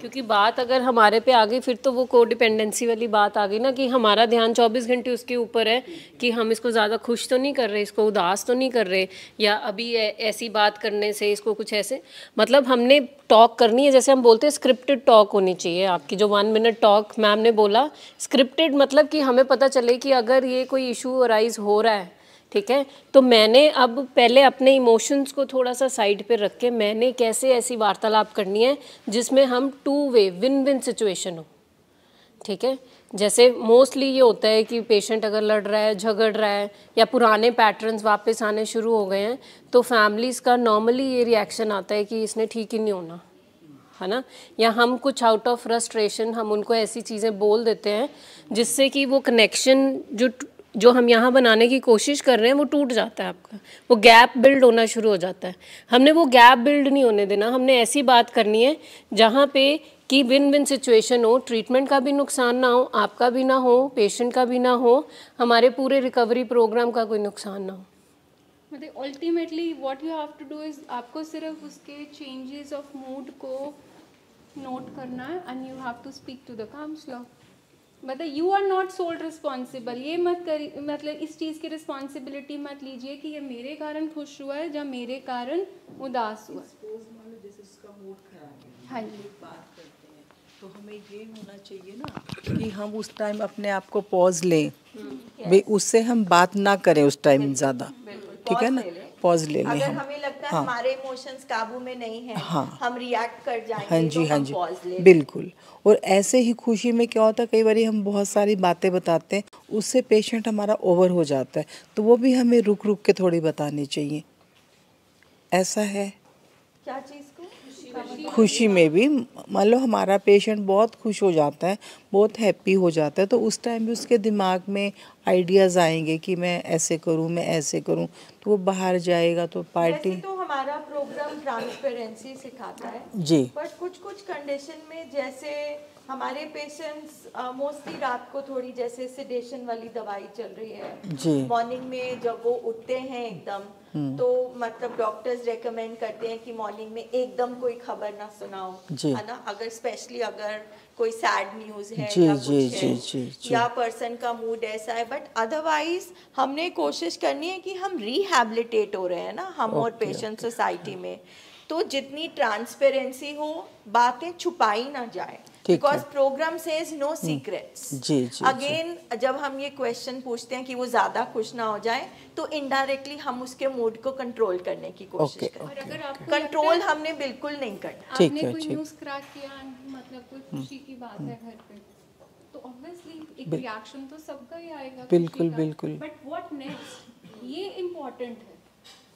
क्योंकि बात अगर हमारे पे आ गई फिर तो वो कोडिपेंडेंसी वाली बात आ गई ना, कि हमारा ध्यान 24 घंटे उसके ऊपर है कि हम इसको ज़्यादा खुश तो नहीं कर रहे, इसको उदास तो नहीं कर रहे, या अभी ऐसी बात करने से इसको कुछ ऐसे, मतलब हमने टॉक करनी है, जैसे हम बोलते हैं स्क्रिप्टेड टॉक होनी चाहिए आपकी। जो 1 मिनट टॉक मैम ने बोला, स्क्रिप्टेड मतलब कि हमें पता चले कि अगर ये कोई इशू अराइज हो रहा है, ठीक है, तो मैंने अब पहले अपने इमोशंस को थोड़ा सा साइड पे रख के मैंने कैसे ऐसी वार्तालाप करनी है जिसमें हम 2 वे विन विन सिचुएशन हो, ठीक है। जैसे मोस्टली ये होता है कि पेशेंट अगर लड़ रहा है, झगड़ रहा है, या पुराने पैटर्न्स वापस आने शुरू हो गए हैं, तो फैमिलीज़ का नॉर्मली ये रिएक्शन आता है कि इसने ठीक ही नहीं होना, है ना, या हम कुछ आउट ऑफ फ्रस्ट्रेशन हम उनको ऐसी चीज़ें बोल देते हैं जिससे कि वो कनेक्शन जो हम यहाँ बनाने की कोशिश कर रहे हैं वो टूट जाता है आपका, वो गैप बिल्ड होना शुरू हो जाता है। हमने वो गैप बिल्ड नहीं होने देना, हमने ऐसी बात करनी है जहाँ पे कि विन विन सिचुएशन हो, ट्रीटमेंट का भी नुकसान ना हो, आपका भी ना हो, पेशेंट का भी ना हो, हमारे पूरे रिकवरी प्रोग्राम का कोई नुकसान ना हो। मतलब ultimately what you have to do is आपको सिर्फ उसके चेंजेस ऑफ मूड को नोट करना है and you have to speak to the counsellor. मतलब you are not sole responsible, ये मत करिए, मतलब इस चीज़ की रिस्पॉन्सिबिलिटी मत लीजिए कि ये मेरे कारण खुश हुआ है या मेरे कारण उदास हुआ। जैसे उसका मूड खराब है, हाँ जी, बात करते हैं तो हमें ये होना चाहिए ना कि हम उस टाइम अपने आप को पॉज लें, भाई उससे हम बात ना करें उस टाइम ज़्यादा, ठीक है ना, पॉज ले लें। अगर हमें लगता है हाँ, हमारे इमोशंस काबू में नहीं है, हाँ, हम रिएक्ट कर जाएंगे, हाँ जी, तो हाँ हम जी, पॉज ले लें। बिल्कुल। और ऐसे ही खुशी में क्या होता है, कई बार हम बहुत सारी बातें बताते हैं, उससे पेशेंट हमारा ओवर हो जाता है, तो वो भी हमें रुक रुक के थोड़ी बतानी चाहिए। ऐसा है क्या चीज़ को? खुशी में भी, मान लो हमारा पेशेंट बहुत खुश हो जाता है, बहुत हैप्पी हो जाता है, तो उस टाइम भी उसके दिमाग में आइडियाज़ आएंगे कि मैं ऐसे करूं, मैं ऐसे करूं, तो वो बाहर जाएगा तो पार्टी। वैसे तो हमारा प्रोग्राम ट्रांसपेरेंसी सिखाता है जी, बट कुछ कुछ कंडीशन में, जैसे हमारे पेशेंट्स मोस्टली रात को थोड़ी जैसे सिडेशन वाली दवाई चल रही है, जी, मॉर्निंग में जब वो उठते हैं एकदम, तो मतलब डॉक्टर्स रेकमेंड करते हैं कि मॉर्निंग में एकदम कोई खबर ना सुनाओ, जी, है ना, अगर स्पेशली अगर कोई सैड न्यूज़ है जी, या जी, कुछ जी, है, जी, जी, या पर्सन का मूड ऐसा है, बट अदरवाइज हमने कोशिश करनी है कि हम रिहैबिलिटेट हो रहे हैं ना, हम और पेशेंट सोसाइटी में, तो जितनी ट्रांसपेरेंसी हो, बातें छुपाई ना जाए, because program says no secrets. जी, जी, अगेन जब हम ये क्वेश्चन पूछते हैं कि वो ज़्यादा खुश ना हो जाए, तो इनडायरेक्टली हम उसके मूड को कंट्रोल करने की कोशिश करते हैं। और अगर आपको कंट्रोल हमने बिल्कुल नहीं करना। आपने कोई न्यूज़ क्रैक किया, मतलब कोई खुशी की बात है घर पे, तो ऑब्वियसली एक रिएक्शन तो सबका ही आएगा, बिल्कुल, बिल्कुल। बट व्हाट नेक्स्ट, ये इम्पोर्टेंट है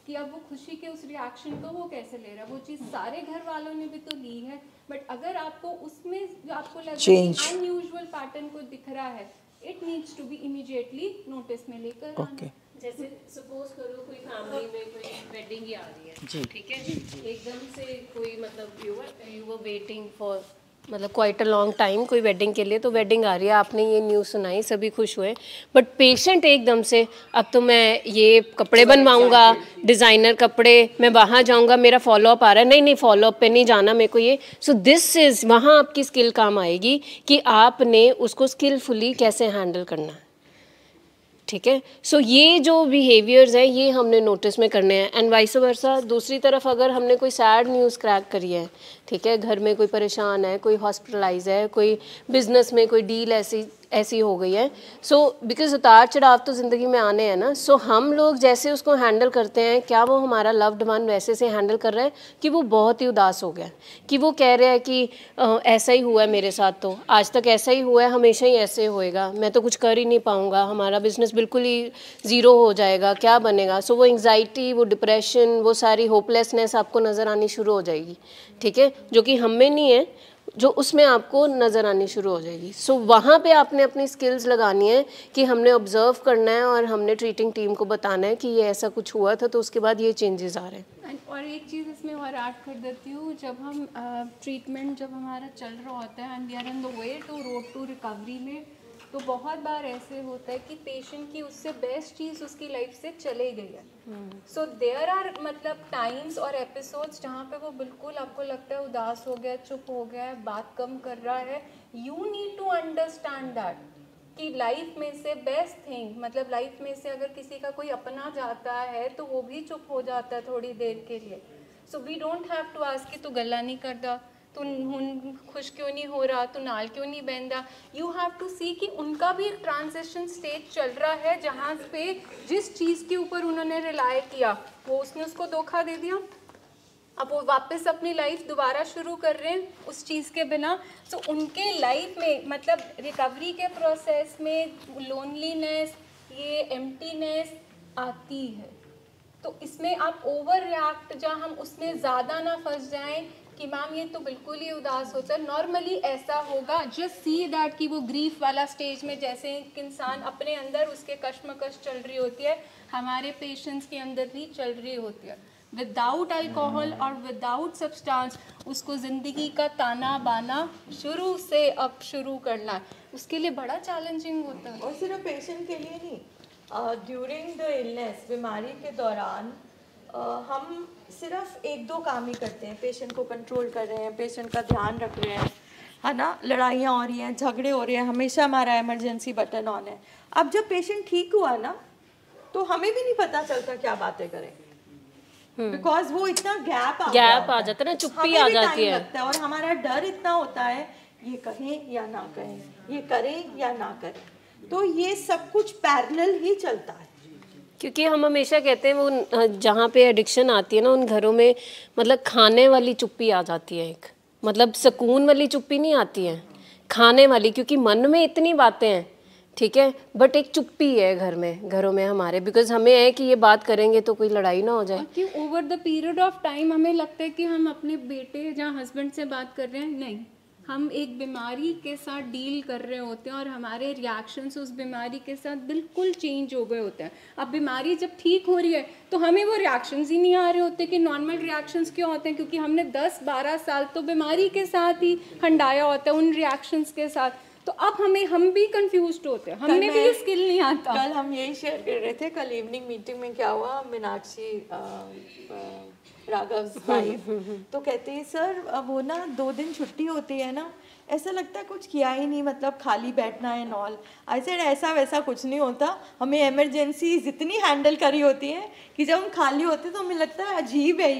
कि अब वो खुशी के उस रिएक्शन को वो कैसे ले रहा है। वो चीज़ सारे घर वालों ने भी तो ली है, बट अगर आपको उसमें जो आपको लग रहा है अनयूजुअल पैटर्न को दिख रहा है, it needs to be immediately notice में लेकर आना। जैसे सपोज करो कोई फैमिली में कोई वेडिंग ही आ रही है, ठीक है, एकदम से कोई मतलब यू वर वेटिंग फॉर मतलब क्वाइट अ लॉन्ग टाइम कोई वेडिंग के लिए, तो वेडिंग आ रही है, आपने ये न्यूज़ सुनाई, सभी खुश हुए, बट पेशेंट एकदम से अब तो मैं ये कपड़े बनवाऊंगा, डिज़ाइनर कपड़े, मैं वहाँ जाऊंगा, मेरा फॉलोअप आ रहा है, नहीं नहीं फॉलोअप पे नहीं जाना मेरे को ये। सो दिस इज़ वहाँ आपकी स्किल काम आएगी कि आपने उसको स्किलफुली कैसे हैंडल करना है, ठीक है। सो ये जो बिहेवियर्स हैं ये हमने नोटिस में करने हैं, एंड वाइस वर्सा। दूसरी तरफ अगर हमने कोई सैड न्यूज़ क्रैक करी है, ठीक है, घर में कोई परेशान है, कोई हॉस्पिटलाइज है, कोई बिजनेस में कोई डील ऐसी हो गई है, सो बिकॉज उतार चढ़ाव तो ज़िंदगी में आने हैं ना, सो हम लोग जैसे उसको हैंडल करते हैं, क्या वो हमारा लव्ड वन वैसे से हैंडल कर रहा है कि वो बहुत ही उदास हो गया, कि वो कह रहा है कि ऐसा ही हुआ है मेरे साथ, तो आज तक ऐसा ही हुआ है, हमेशा ही ऐसे होएगा, मैं तो कुछ कर ही नहीं पाऊँगा, हमारा बिजनेस बिल्कुल ही ज़ीरो हो जाएगा, क्या बनेगा। सो वो एंग्जाइटी, वो डिप्रेशन, वो सारी होपलेसनेस आपको नज़र आनी शुरू हो जाएगी, ठीक है, जो कि हम में नहीं है, जो उसमें आपको नज़र आनी शुरू हो जाएगी। सो वहाँ पे आपने अपनी स्किल्स लगानी है कि हमने ऑब्जर्व करना है और हमने ट्रीटिंग टीम को बताना है कि ये ऐसा कुछ हुआ था, तो उसके बाद ये चेंजेस आ रहे हैं। और एक चीज़ इसमें और ऐड कर देती हूँ, जब हम ट्रीटमेंट जब हमारा चल रहा होता है and we are on the way to road to recovery में, तो बहुत बार ऐसे होता है कि पेशेंट की उससे बेस्ट चीज़ उसकी लाइफ से चले गई है। सो देयर आर मतलब टाइम्स और एपिसोड्स जहाँ पे वो बिल्कुल आपको लगता है उदास हो गया, चुप हो गया है, बात कम कर रहा है। You need to understand that कि लाइफ में से बेस्ट थिंग, मतलब लाइफ में से अगर किसी का कोई अपना जाता है तो वो भी चुप हो जाता है थोड़ी देर के लिए। So we don't have to ask कि तू गल्ला नहीं करता, तू हुन खुश क्यों नहीं हो रहा, तू नाल क्यों नहीं बहनदा। यू हैव टू सी कि उनका भी एक ट्रांजिशन स्टेज चल रहा है जहाँ पे जिस चीज़ के ऊपर उन्होंने रिलाय किया वो उसने उसको धोखा दे दिया, अब वो वापस अपनी लाइफ दोबारा शुरू कर रहे हैं उस चीज़ के बिना। सो उनके लाइफ में मतलब रिकवरी के प्रोसेस में लोनलीनेस, ये एम्प्टीनेस आती है। तो इसमें आप ओवर रिएक्ट, जहाँ हम उसमें ज़्यादा ना फंस जाएं कि मैम ये तो बिल्कुल ही उदास होता है। नॉर्मली ऐसा होगा, जस्ट सी दैट कि वो ग्रीफ वाला स्टेज में जैसे एक इंसान अपने अंदर उसके कश्मकश चल रही होती है, हमारे पेशेंट्स के अंदर भी चल रही होती है। विदाउट अल्कोहल और विदाउट सब्सटेंस उसको ज़िंदगी का ताना बाना शुरू से अब शुरू करना है, उसके लिए बड़ा चैलेंजिंग होता है। और सिर्फ पेशेंट के लिए नहीं, ड्यूरिंग द इलनेस, बीमारी के दौरान हम सिर्फ एक दो काम ही करते हैं। पेशेंट को कंट्रोल कर रहे हैं, पेशेंट का ध्यान रख रहे हैं, है ना, लड़ाइयाँ हो रही हैं, झगड़े हो रहे हैं, हमेशा हमारा इमरजेंसी बटन ऑन है। अब जब पेशेंट ठीक हुआ ना तो हमें भी नहीं पता चलता क्या बातें करें, बिकॉज वो इतना गैप आ जाता है ना, चुप्पी आ जाती है लगता है। और हमारा डर इतना होता है ये कहें या ना कहें, ये करें या ना करें, तो ये सब कुछ पैरेलल ही चलता है। क्योंकि हम हमेशा कहते हैं वो जहाँ पे एडिक्शन आती है ना उन घरों में मतलब खाने वाली चुप्पी आ जाती है, एक मतलब सुकून वाली चुप्पी नहीं आती है, खाने वाली, क्योंकि मन में इतनी बातें हैं, ठीक है, बट एक चुप्पी है घरों में हमारे, बिकॉज हमें है कि ये बात करेंगे तो कोई लड़ाई ना हो जाए। कि over the period of time हमें लगता है कि हम अपने बेटे या हस्बैंड से बात कर रहे हैं, नहीं, हम एक बीमारी के साथ डील कर रहे होते हैं और हमारे रिएक्शंस उस बीमारी के साथ बिल्कुल चेंज हो गए होते हैं। अब बीमारी जब ठीक हो रही है तो हमें वो रिएक्शंस ही नहीं आ रहे होते कि नॉर्मल रिएक्शंस क्यों होते हैं, क्योंकि हमने 10-12 साल तो बीमारी के साथ ही हंडाया होता है उन रिएक्शंस के साथ। तो अब हम भी कंफ्यूज्ड होते हैं, हमें भी स्किल नहीं आता। कल हम यही शेयर कर रहे थे, कल इवनिंग मीटिंग में क्या हुआ, मीनाक्षी राघव वाइफ तो कहते हैं सर वो ना 2 दिन छुट्टी होती है ना, ऐसा लगता है कुछ किया ही नहीं, मतलब खाली बैठना है नॉल। आई सेड ऐसा वैसा कुछ नहीं होता, हमें इमरजेंसी इतनी हैंडल करी होती है कि जब हम खाली होते हैं तो हमें लगता है अजीब है,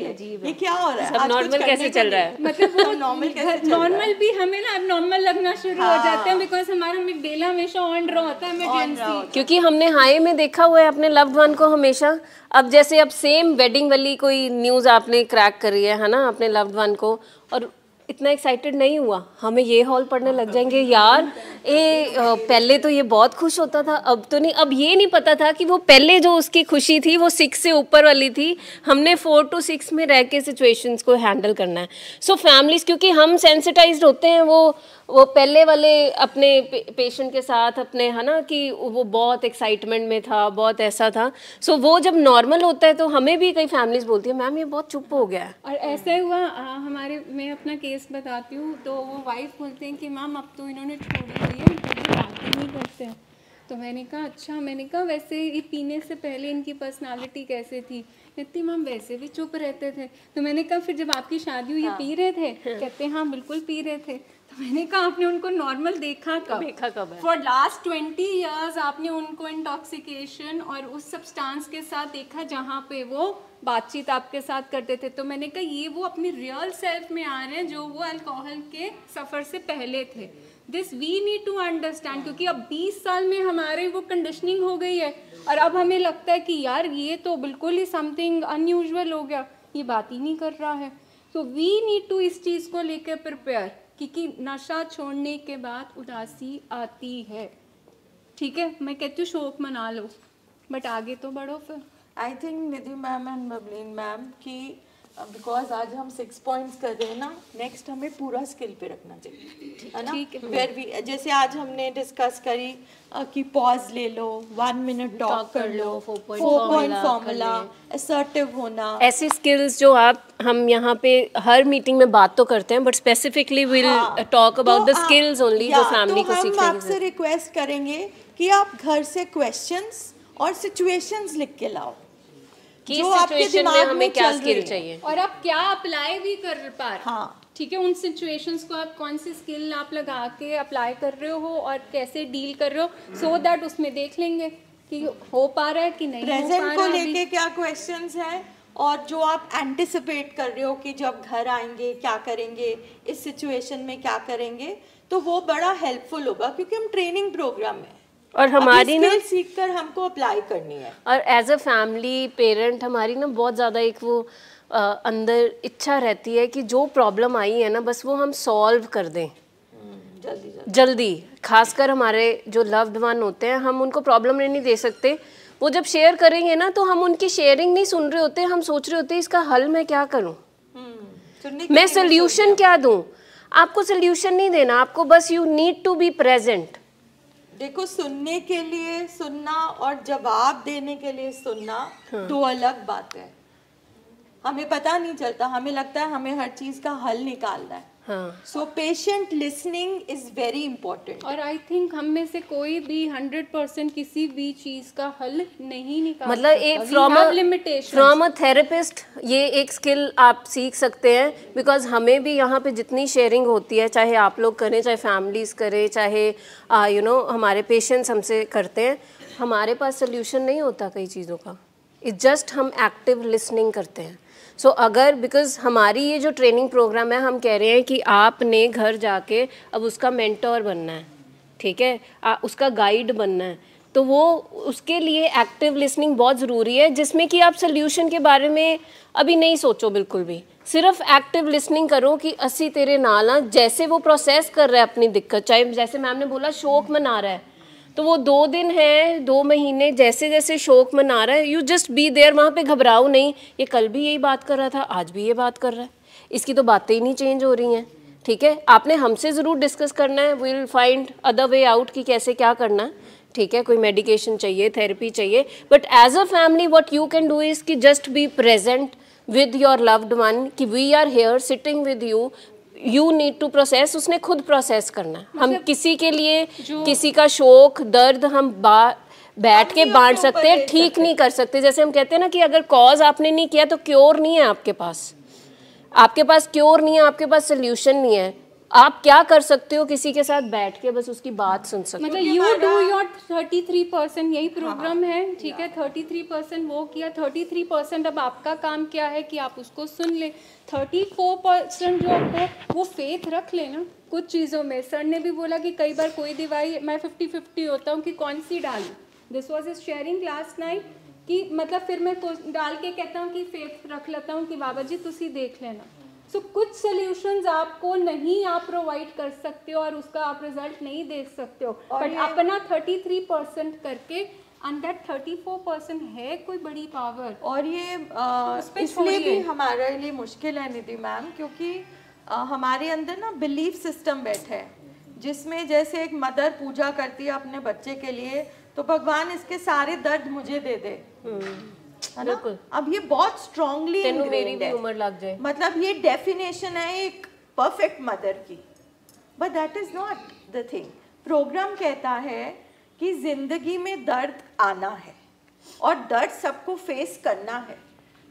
ये क्या हो रहा है, सब नॉर्मल कैसे चल रहा है, मतलब वो नॉर्मल भी हमें ना अब नॉर्मल लगना शुरू हो जाते हैं, बिकॉज हमारा अमिगडाला हमेशा ऑन रहा होता है इमरजेंसी, क्योंकि हमने हाई में देखा हुआ है अपने लव्ड वन को हमेशा। अब जैसे अब सेम वेडिंग वाली कोई न्यूज़ आपने क्रैक करी है ना अपने लव्ड वन को, और इतना एक्साइटेड नहीं हुआ, हमें ये हॉल पढ़ने लग जाएंगे यार पहले तो ये बहुत खुश होता था, अब तो नहीं। अब ये नहीं पता था कि वो पहले जो उसकी खुशी थी वो 6 से ऊपर वाली थी, हमने 4 to 6 में रह के सिचुएशंस को हैंडल करना है। सो फैमिलीज, क्योंकि हम सेंसिटाइज्ड होते हैं वो पहले वाले अपने पेशेंट के साथ अपने, है ना, कि वो बहुत एक्साइटमेंट में था, बहुत ऐसा था। सो वो जब नॉर्मल होता है तो हमें भी कई फैमिलीज बोलती है मैम ये बहुत चुप हो गया है। और ऐसा हुआ हमारे, मैं अपना केस बताती हूँ, तो वो वाइफ बोलते हैं कि मैम अब तो इन्होंने छोड़ी हुई है, कभी बात ही नहीं करते हैं। तो मैंने कहा अच्छा, मैंने कहा वैसे ये पीने से पहले इनकी पर्सनालिटी कैसे थी? कहती मैम वैसे भी चुप रहते थे। तो मैंने कहा फिर जब आपकी शादी हुई पी रहे थे? कहते हाँ बिल्कुल पी रहे थे। तो मैंने कहा आपने उनको नॉर्मल देखा कब है? फॉर लास्ट 20 ईयर्स आपने उनको इंटॉक्सिकेशन और उस सब्सटेंस के साथ देखा जहाँ पे वो बातचीत आपके साथ करते थे। तो मैंने कहा ये वो अपनी रियल सेल्फ में आ रहे हैं जो वो अल्कोहल के सफ़र से पहले थे। This we need to understand, क्योंकि अब 20 साल में हमारे वो कंडीशनिंग हो गई है और अब हमें लगता है कि यार ये तो बिल्कुल ही समथिंग अनयूजुअल हो गया, ये बात ही नहीं कर रहा है। तो वी नीड टू इस चीज़ को लेकर प्रिपेयर, क्योंकि नशा छोड़ने के बाद उदासी आती है। ठीक है, मैं कहती हूँ शौक मना लो, बट आगे तो बढ़ो फिर। I think Nidhi ma'am and Bableen ma'am की बिकॉज आज हम 6 पॉइंट्स कर रहे हैं ना, नेक्स्ट हमें पूरा स्किल पे रखना चाहिए, है ना। वेयर वी, जैसे आज हमने डिस्कस करी कि पॉज ले लो, 1 मिनट टॉक कर लो, 4 पॉइंट फॉर्मूला, असर्टिव होना, ऐसी स्किल्स जो हम यहाँ पे हर मीटिंग में बात तो करते हैं, but specifically will talk about the skills only जो फैमिली को सीखने की। हम आपसे रिक्वेस्ट करेंगे कि आप घर से क्वेश्चंस और सिचुएशंस लिख के लाओ कि सिचुएशन में हमें क्या स्किल चाहिए और आप क्या अप्लाई भी कर पा रहे। हाँ, ठीक है, उन सिचुएशंस को आप कौन सी स्किल आप लगा के अप्लाई कर रहे हो और कैसे डील कर रहे हो, सो दैट उसमें देख लेंगे कि हो पा रहा है कि नहीं हो पा रहा है। प्रेजेंट को लेके क्या क्वेश्चंस हैं और जो आप एंटिसिपेट कर रहे हो कि जब घर आएंगे क्या करेंगे, इस सिचुएशन में क्या करेंगे, तो वो बड़ा हेल्पफुल होगा क्योंकि हम ट्रेनिंग प्रोग्राम में और हमारी ना सीख कर हमको अप्लाई करनी है। और एज अ फैमिली पेरेंट हमारी ना बहुत ज़्यादा एक वो अंदर इच्छा रहती है कि जो प्रॉब्लम आई है ना बस वो हम सॉल्व कर दें जल्दी। खासकर हमारे जो लव्ड वन होते हैं, हम उनको प्रॉब्लम नहीं दे सकते। वो जब शेयर करेंगे ना तो हम उनकी शेयरिंग नहीं सुन रहे होते, हम सोच रहे होते हैं इसका हल मैं क्या करूं, मैं सोल्यूशन क्या दूं। आपको सोल्यूशन नहीं देना, आपको बस you need to be present. देखो, सुनने के लिए सुनना और जवाब देने के लिए सुनना दो अलग बात है। हमें पता नहीं चलता, हमें लगता है हमें हर चीज का हल निकालना है। So patient listening is very important. और आई थिंक हम में से कोई भी 100% किसी भी चीज का हल नहीं निकाल, मतलब फ्रॉम अ थेरेपिस्ट ये एक स्किल आप सीख सकते हैं। बिकॉज हमें भी यहाँ पे जितनी शेयरिंग होती है, चाहे आप लोग करें, चाहे फैमिलीज करें, चाहे हमारे पेशेंट्स हमसे करते हैं, हमारे पास सोल्यूशन नहीं होता कई चीज़ों का। इट्स जस्ट हम एक्टिव लिसनिंग करते हैं। सो अगर बिकॉज हमारी ये जो ट्रेनिंग प्रोग्राम है, हम कह रहे हैं कि आपने घर जाके अब उसका मेंटोर बनना है, ठीक है, उसका गाइड बनना है, तो वो उसके लिए एक्टिव लिसनिंग बहुत ज़रूरी है, जिसमें कि आप सोल्यूशन के बारे में अभी नहीं सोचो बिल्कुल भी, सिर्फ एक्टिव लिसनिंग करो कि असी तेरे नाल हाँ। जैसे वो प्रोसेस कर रहा है अपनी दिक्कत, चाहे जैसे मैम ने बोला शोक मना रहा है, तो वो 2 दिन है 2 महीने जैसे जैसे शोक मना रहा है, यू जस्ट बी देयर, वहाँ पे घबराओ नहीं। ये कल भी यही बात कर रहा था, आज भी ये बात कर रहा है, इसकी तो बातें ही नहीं चेंज हो रही हैं, ठीक है। आपने हमसे ज़रूर डिस्कस करना है, we will find other way out कि कैसे क्या करना है, ठीक है। कोई मेडिकेशन चाहिए, थेरेपी चाहिए, but as a family what you can do is कि just be present with your loved one, कि we are here sitting with you, you need to process. उसने खुद प्रोसेस करना है। हम किसी के लिए किसी का शोक दर्द हम बैठ के बांट सकते हैं, ठीक नहीं कर सकते। जैसे हम कहते हैं ना कि अगर कॉज आपने नहीं किया तो क्योर नहीं है आपके पास, आपके पास क्योर नहीं है, आपके पास सोल्यूशन नहीं है। आप क्या कर सकते हो, किसी के साथ बैठ के बस उसकी बात सुन सकते हो। मतलब यू डू योर 33%, यही प्रोग्राम है, ठीक है। 33% वो किया, 33% अब आपका काम क्या है कि आप उसको सुन ले। 34% जो आपको वो फेथ रख लेना कुछ चीज़ों में। सर ने भी बोला कि कई बार कोई दवाई मैं 50-50 होता हूँ कि कौन सी डालूं। This was is sharing last night कि मतलब फिर मैं डाल के कहता हूँ कि फेथ रख लेता हूँ कि बाबा जी तुसी देख लेना। सो कुछ सोल्यूशंस आपको नहीं आप प्रोवाइड कर सकते हो और उसका आप रिजल्ट नहीं देख सकते हो, बट अपना 33% करके एंड दैट 34% है कोई बड़ी पावर। और ये इसलिए भी हमारे लिए मुश्किल है निधि मैम, क्योंकि हमारे अंदर ना बिलीफ सिस्टम बैठा है, जिसमें जैसे एक मदर पूजा करती है अपने बच्चे के लिए, तो भगवान इसके सारे दर्द मुझे दे दे, है ना? अब ये बहुत स्ट्रांगली मेरी भी उम्र लग जाए, मतलब ये डेफिनेशन है एक परफेक्ट मदर की, but that is not the thing. Program कहता है कि जिंदगी में दर्द आना है और दर्द सबको फेस करना है।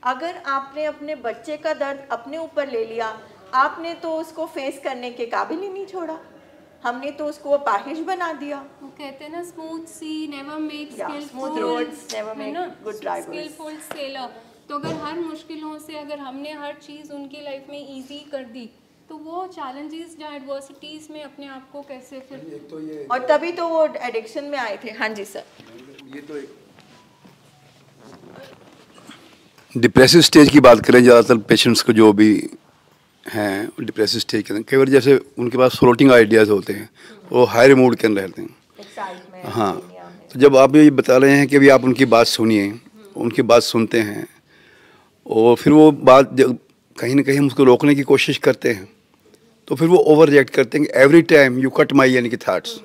अगर आपने अपने बच्चे का दर्द अपने ऊपर ले लिया, आपने तो उसको फेस करने के काबिल ही नहीं छोड़ा, हमने तो उसको अपाहिज बना दिया। वो कहते हैं ना smooth sea never make smooth roads never make good drivers, skilful sailor. तो अगर हर मुश्किलों से अगर हमने हर चीज़ उनकी लाइफ में इजी कर दी, तो वो चैलेंजेस या एडवर्सिटीज में अपने आप को कैसे फिर तो ये और तभी तो वो एडिक्शन में आए थे। हाँ जी सर। ये तो एक डिप्रेसिव स्टेज की बात करें, ज़्यादातर पेशेंट्स को जो भी हैं डिप्रेसिव स्टेज के अंदर कई बार जैसे उनके पास फ्लोटिंग आइडियाज़ होते हैं, वो हाई मूड के अंदर रहते हैं। हाँ, तो जब आप ये बता रहे हैं कि अभी आप उनकी बात सुनिए, उनकी बात सुनते हैं और फिर वो बात कहीं ना कहीं हम उसको रोकने की कोशिश करते हैं, तो फिर वो ओवर रिएक्ट करते हैं, एवरी टाइम यू कट माई यानी कि थाट्स।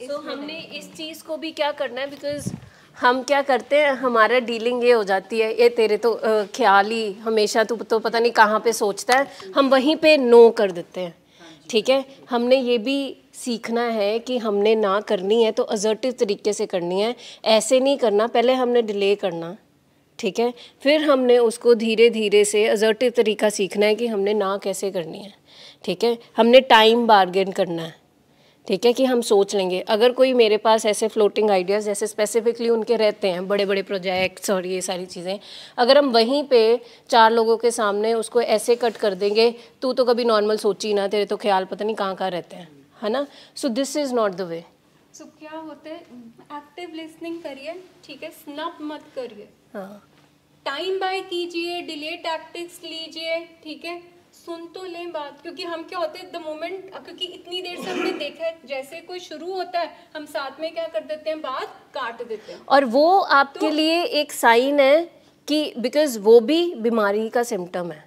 तो हमने इस चीज़ को भी क्या करना है, बिकॉज हम क्या करते हैं, हमारा डीलिंग ये हो जाती है, ये तेरे तो ख्याल ही हमेशा तू तो पता नहीं कहाँ पे सोचता है, हम वहीं पे नो कर देते हैं। ठीक है, हमने ये भी सीखना है कि हमने ना करनी है तो असर्टिव तरीके से करनी है, ऐसे नहीं करना, पहले हमने डिले करना। ठीक है, फिर हमने उसको धीरे धीरे से असर्टिव तरीका सीखना है कि हमने ना कैसे करनी है। ठीक है, हमने टाइम बार्गेन करना है। ठीक है, कि हम सोच लेंगे, अगर कोई मेरे पास ऐसे फ्लोटिंग आइडियाज़ जैसे स्पेसिफिकली उनके रहते हैं, बड़े बड़े प्रोजेक्ट्स और ये सारी चीज़ें, अगर हम वहीं पे 4 लोगों के सामने उसको ऐसे कट कर देंगे, तू तो कभी नॉर्मल सोची ना, तेरे तो ख्याल पता नहीं कहाँ कहाँ रहते हैं, है ना। So this is not the way. So क्या होता है, एक्टिव लिसनिंग करिए, ठीक है, स्नप मत करिए, हाँ, टाइम बाय कीजिए, डिले टैक्टिक्स लीजिए, ठीक है, सुन तो लें बात, क्योंकि हम क्या होते हैं द मोमेंट, क्योंकि इतनी देर से हमने देखा है जैसे कोई शुरू होता है हम साथ में क्या कर देते हैं, बात काट देते हैं। और वो आपके लिए एक साइन है कि बिकॉज वो भी बीमारी का सिम्टम है,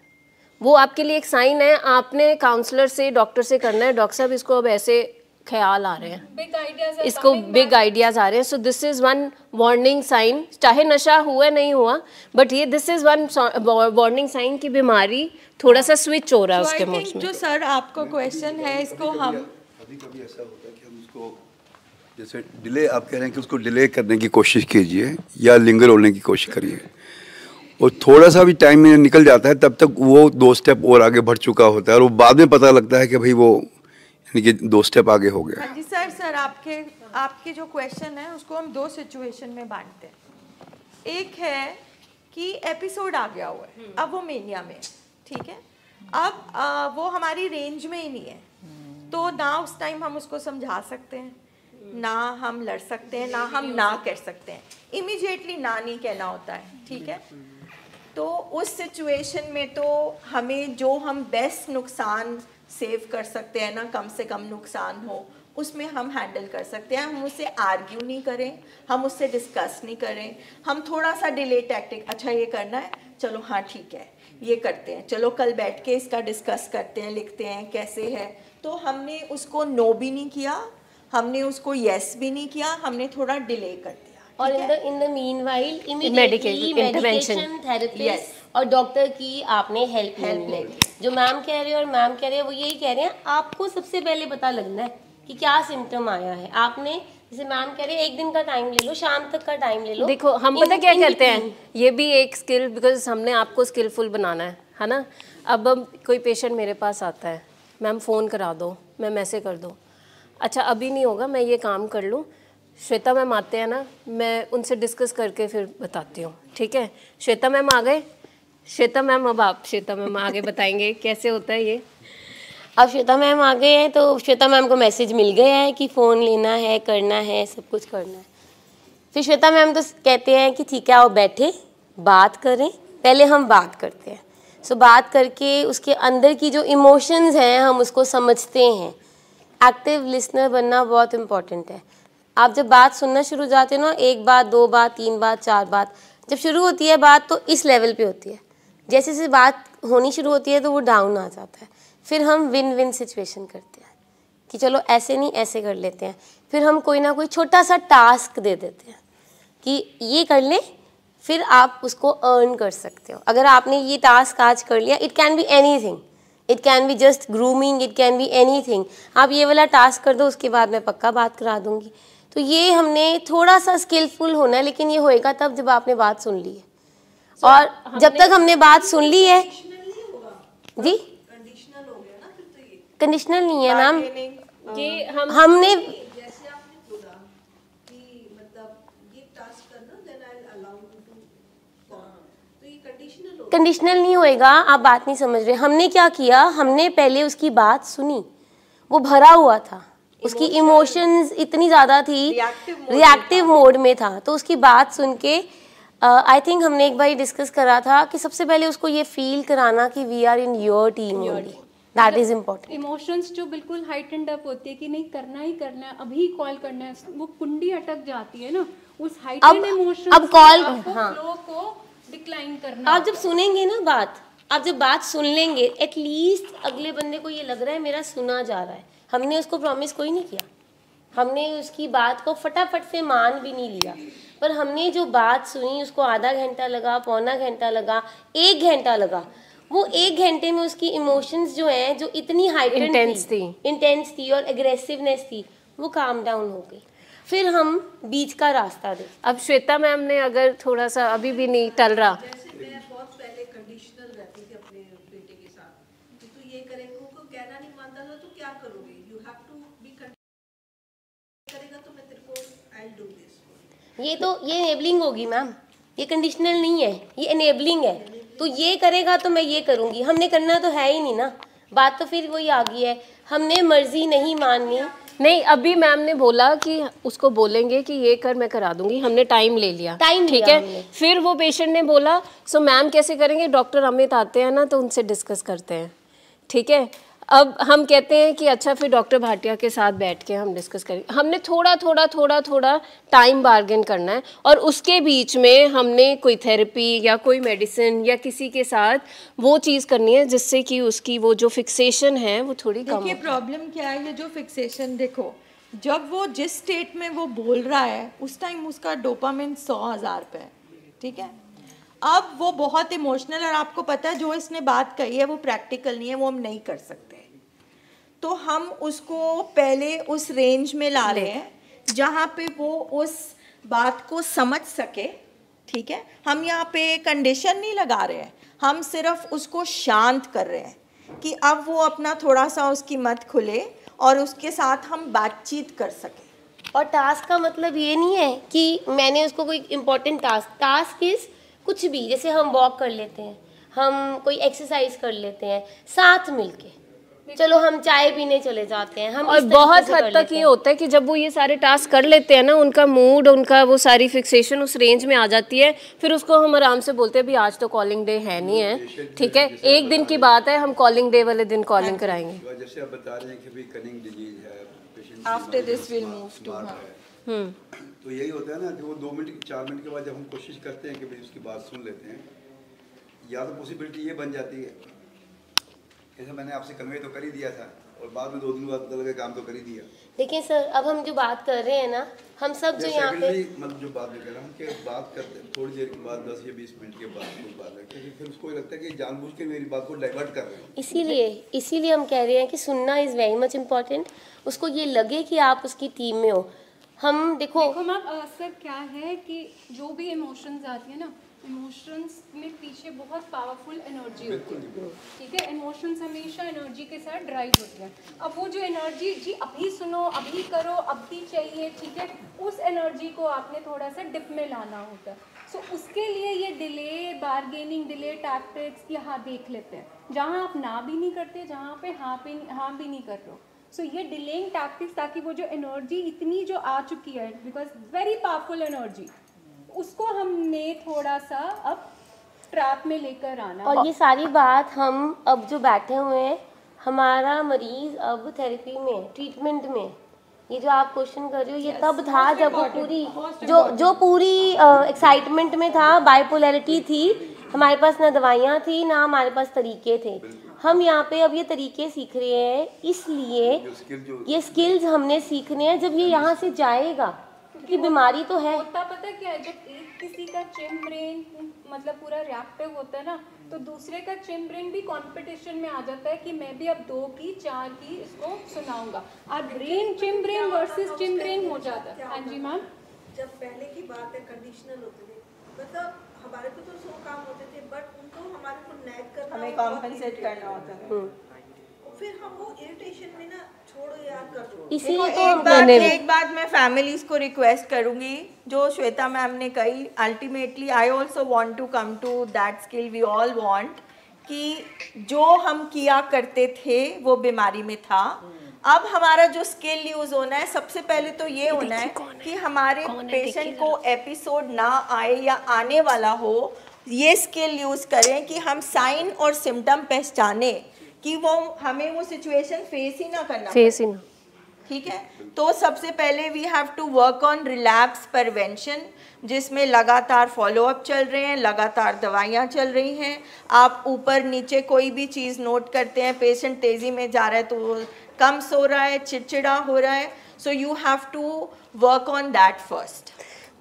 वो आपके लिए एक साइन है, आपने काउंसलर से, डॉक्टर से करना है, डॉक्टर साहब इसको अब ऐसे ख्याल आ रहे हैं, बिग आइडियाज, इसको बिग आइडियाज आ रहे हैं। So this is one warning sign, चाहे नशा हुआ नहीं हुआ, बट ये this is one warning sign कि बीमारी थोड़ा सा स्विच हो रहा है उसके मोड्स में। जो सर आपको क्वेश्चन है, इसको हम कभी कभी ऐसा होता है कि हम उसको जैसे डिले, आप कह रहे हैं कि उसको डिले करने की कोशिश कीजिए या लिंगर होने की कोशिश करिए, और थोड़ा सा भी टाइम में निकल जाता है तब तक वो 2 स्टेप और आगे बढ़ चुका होता है, और वो बाद में पता लगता है कि भाई वो यानी कि 2 स्टेप आगे हो गया। हाँ जी सर आपके जो क्वेश्चन है उसको हम 2 सिचुएशन में बांटते हैं। एक है कि एपिसोड आ गया हुआ है, अब वो मेनिया में, ठीक है, अब वो हमारी रेंज में ही नहीं है, तो ना उस टाइम हम उसको समझा सकते हैं, ना हम लड़ सकते हैं, ना हम ना कह सकते हैं, इमीडिएटली ना नहीं कहना होता है। ठीक है, तो उस सिचुएशन में तो हमें जो हम बेस्ट नुकसान सेव कर सकते हैं ना, कम से कम नुकसान हो, उसमें हम हैंडल कर सकते हैं। हम उससे आर्ग्यू नहीं करें, हम उससे डिस्कस नहीं करें, हम थोड़ा सा डिले टैक्टिक, अच्छा ये करना है, चलो हाँ ठीक है ये करते हैं, चलो कल बैठ के इसका डिस्कस करते हैं, लिखते हैं कैसे है। तो हमने उसको नो भी नहीं किया, हमने उसको येस भी नहीं किया, हमने थोड़ा डिले कर दिया। और in the meanwhile Medication, intervention. Therapist और डॉक्टर की आपने हेल्प ली। जो मैम कह रहे हैं और मैम कह रहे हैं वो यही कह रहे हैं, आपको सबसे पहले पता लगना है कि क्या सिम्टम आया है। आपने जैसे मैम कह रहे हैं 1 दिन का टाइम ले लो, शाम तक का टाइम ले लो। देखो हम पता क्या करते हैं, ये भी एक स्किल, बिकॉज हमने आपको स्किलफुल बनाना है ना। अब कोई पेशेंट मेरे पास आता है, मैम फ़ोन करा दो, मैम ऐसे कर दो, अच्छा अभी नहीं होगा, मैं ये काम कर लूँ, श्वेता मैम आते हैं ना, मैं उनसे डिस्कस करके फिर बताती हूँ। ठीक है, श्वेता मैम आ गए, श्वेता मैम अब आप श्वेता मैम आगे बताएंगे कैसे होता है ये। अब श्वेता मैम आ गए हैं तो श्वेता मैम को मैसेज मिल गया है कि फ़ोन लेना है, करना है, सब कुछ करना है। फिर श्वेता मैम तो कहते हैं कि ठीक है आओ बैठे बात करें, पहले हम बात करते हैं। सो बात करके उसके अंदर की जो इमोशंस हैं हम उसको समझते हैं। एक्टिव लिसनर बनना बहुत इम्पॉर्टेंट है। आप जब बात सुनना शुरू हो जाते हो ना, 1 बात 2 बात 3 बात 4 बात जब शुरू होती है बात तो इस लेवल पे होती है, जैसे जैसे बात होनी शुरू होती है तो वो डाउन आ जाता है। फिर हम विन विन सिचुएशन करते हैं कि चलो ऐसे नहीं ऐसे कर लेते हैं। फिर हम कोई ना कोई छोटा सा टास्क दे देते हैं कि ये कर लें, फिर आप उसको अर्न कर सकते हो। अगर आपने ये टास्क आज कर लिया, it can be anything, it can be just grooming, it can be anything. आप ये वाला टास्क कर दो, उसके बाद मैं पक्का बात करा दूंगी। तो ये हमने थोड़ा सा स्किलफुल होना है, लेकिन ये होएगा तब जब आपने बात सुन ली है। और जब तक हमने बात सुन ली है जी, कंडीशनल नहीं है मैम, कि हमने कंडीशनल नहीं होएगा। आप बात नहीं समझ रहे। हमने क्या किया, हमने पहले उसकी बात सुनी, वो भरा हुआ था, उसकी इमोशंस इतनी ज़्यादा थी, रिएक्टिव मोड में था। तो उसकी बात सुन के आई थिंक हमने एक बार डिस्कस करा था कि सबसे पहले उसको ये फील कराना कि we are in your team only, that is important. Emotions जो बिल्कुल हाइटेंड अप होती है कि नहीं करना ही करना है, अभी कॉल करना है, वो कुंडी अटक जाती है ना उस हाइटेंड इमोशंस। अब कॉल फ्लो को डिक्लाइन करना। आप जब सुनेंगे ना बात आप जब बात सुन लेंगे एटलीस्ट अगले बंदे को ये लग रहा है मेरा सुना जा रहा है। हमने उसको प्रॉमिस कोई नहीं किया, हमने उसकी बात को फटाफट से मान भी नहीं लिया, पर हमने जो बात सुनी उसको आधा घंटा लगा, पौना घंटा लगा, 1 घंटा लगा। वो 1 घंटे में उसकी इमोशंस जो हैं, जो इतनी हाइटेंड इंटेंस थी और एग्रेसिवनेस थी, वो काम डाउन हो गई। फिर हम बीच का रास्ता दे। अब श्वेता मैम ने अगर थोड़ा सा अभी भी नहीं टल रहा, मैं बहुत पहले कंडीशनल रहती थी अपने बेटे के साथ कि तू ये करेगा, को कहना नहीं मानता था तो क्या करोगे, यू हैव टू बी करेगा तो मैं तेरे को आई विल डू दिस। ये एनेबलिंग होगी मैम, ये कंडीशनल नहीं है, ये एनेबलिंग है। तो ये करेगा तो मैं ये करूँगी, हमने करना तो है ही नहीं ना। बात तो फिर वही आ गई है, हमने मर्जी नहीं माननी। नहीं, अभी मैम ने बोला कि उसको बोलेंगे कि ये कर, मैं करा दूंगी, हमने टाइम ले लिया, ठीक है। फिर वो पेशेंट ने बोला सो मैम कैसे करेंगे, डॉक्टर अमित आते हैं ना तो उनसे डिस्कस करते हैं, ठीक है। अब हम कहते हैं कि अच्छा फिर डॉक्टर भाटिया के साथ बैठ के हम डिस्कस करेंगे। हमने थोड़ा टाइम बार्गेन करना है और उसके बीच में हमने कोई थेरेपी या कोई मेडिसिन या किसी के साथ वो चीज़ करनी है जिससे कि उसकी वो जो फिक्सेशन है वो थोड़ी कम हो। देखिए प्रॉब्लम क्या है, ये जो फिक्सेशन, देखो जब वो जिस स्टेट में वो बोल रहा है उस टाइम उसका डोपामिन 100,000 पे है, ठीक है। अब वो बहुत इमोशनल, और आपको पता है जो इसने बात कही है वो प्रैक्टिकल नहीं है, वो हम नहीं कर सकते। तो हम उसको पहले उस रेंज में ला रहे हैं जहाँ पे वो उस बात को समझ सके, ठीक है। हम यहाँ पे कंडीशन नहीं लगा रहे हैं, हम सिर्फ उसको शांत कर रहे हैं कि अब वो अपना थोड़ा सा उसकी मत खुले और उसके साथ हम बातचीत कर सकें। और टास्क का मतलब ये नहीं है कि मैंने उसको कोई इम्पोर्टेंट टास्क इस कुछ भी, जैसे हम वॉक कर लेते हैं, हम कोई एक्सरसाइज कर लेते हैं साथ मिलके, चलो हम चाय पीने चले जाते हैं, हम। और बहुत हद तक ये होता है कि जब वो ये सारे टास्क कर लेते हैं ना, उनका मूड, उनका वो सारी फिक्सेशन उस रेंज में आ जाती है, फिर उसको हम आराम से बोलते हैं भी आज तो कॉलिंग डे है नहीं है, ठीक है, 1 दिन की बात है, हम कॉलिंग डे वाले दिन कॉलिंग कराएंगे। जैसे आप बता रहे हैं कि भी कनिंग डिजीज है, patient after this will move to, तो यही होता है ना कि वो 2 मिनट 4 मिनट के बाद जब हम कोशिश करते हैं कि भाई उसकी बात सुन लेते हैं, या तो पॉसिबिलिटी ये बन जाती है जैसे मैंने आपसे कन्वे तो कर ही दिया था और बाद में 2 दिन बाद पता लगा काम तो कर ही दिया। देखिए सर, अब हम जो बात कर रहे हैं ना, हम सब जो यहाँ पे मतलब जो बात मैं कह रहा हूँ कि बात करते हैं थोड़ी देर के बाद 10 या 20 मिनट के बाद कोई बात है, क्योंकि फिर उसको लगता है कि जानबूझ के मेरी बात को डाइवर्ट कर रहे हैं। इसीलिए हम कह रहे हैं कि सुनना इज़ वेरी मच इम्पॉर्टेंट। उसको ये लगे कि आप उसकी टीम में हो। हम देखो मैम, सर क्या है कि जो भी इमोशंस आती है ना, इमोशंस में पीछे बहुत पावरफुल एनर्जी होती है, ठीक है। इमोशंस हमेशा एनर्जी के साथ ड्राइव होती है। अब वो जो एनर्जी, जी अभी सुनो, अभी करो, अभी चाहिए, ठीक है, उस एनर्जी को आपने थोड़ा सा डिप में लाना होता है। सो उसके लिए ये डिले, बार्गेनिंग, डिले टैक्टिक्स, यहाँ देख लेते हैं जहाँ आप ना भी नहीं करते, जहाँ पे हाँ भी नहीं कर रहे हो। सो ये डिलेइंग टैक्टिक्स, ताकि वो जो एनर्जी इतनी जो आ चुकी है, बिकॉज वेरी पावरफुल एनर्जी, उसको हमने थोड़ा सा अब ट्रैप में लेकर आना। और ये सारी बात हम अब जो बैठे हुए हैं, हमारा मरीज अब थेरेपी में, ट्रीटमेंट में, ये जो आप क्वेश्चन कर रहे हो, ये तब था जब वो पूरी जो पूरी एक्साइटमेंट में था, बाइपोलैरिटी थी, हमारे पास ना दवाइयाँ थी ना हमारे पास तरीके थे। हम यहाँ पे अब ये तरीके सीख रहे हैं, इसलिए ये स्किल्स हमने सीखने हैं जब ये यहाँ से जाएगा, क्योंकि बीमारी तो है। होता पता क्या है, जब एक किसी का चिम्ब्रेन मतलब पूरा रिएक्टिव होता है ना, तो दूसरे का चिम्ब्रेन भी कंपटीशन में आ जाता है कि मैं भी अब 2 की 4 की इसको सुनाऊंगा। और ब्रेन चिम्ब्रेन वर्सेस चिम्ब्रेन हो जाता है। हाँ जी मैम, जब पहले की बात है कंडीशनल होते थे, मतलब हमारे को तो 100 काम होते थे, बट उनको हमारे को नैग करना, हमें कॉम्पनसेट करना होता था। फिर हम वो इरिटेशन में ना, छोड़ो यार कर दो। इसीलिए एक बात मैं फैमिलीज को रिक्वेस्ट करूंगी, जो श्वेता मैम ने कही, ultimately I also want to come to that skill we all want, कि जो हम किया करते थे वो बीमारी में था। अब हमारा जो स्किल यूज होना है, सबसे पहले तो ये होना है कि हमारे पेशेंट को एपिसोड ना आए या आने वाला हो, ये स्किल यूज करें कि हम साइन और सिम्टम पहचाने कि वो हमें वो सिचुएशन फेस ही ना करना। ठीक है। तो सबसे पहले we have to work on relapse prevention, जिसमें लगातार फॉलोअप चल रहे हैं, लगातार दवाइयाँ चल रही हैं। आप ऊपर नीचे कोई भी चीज़ नोट करते हैं, पेशेंट तेज़ी में जा रहा है तो वो कम सो रहा है, चिड़चिड़ा हो रहा है, so you have to work on that first.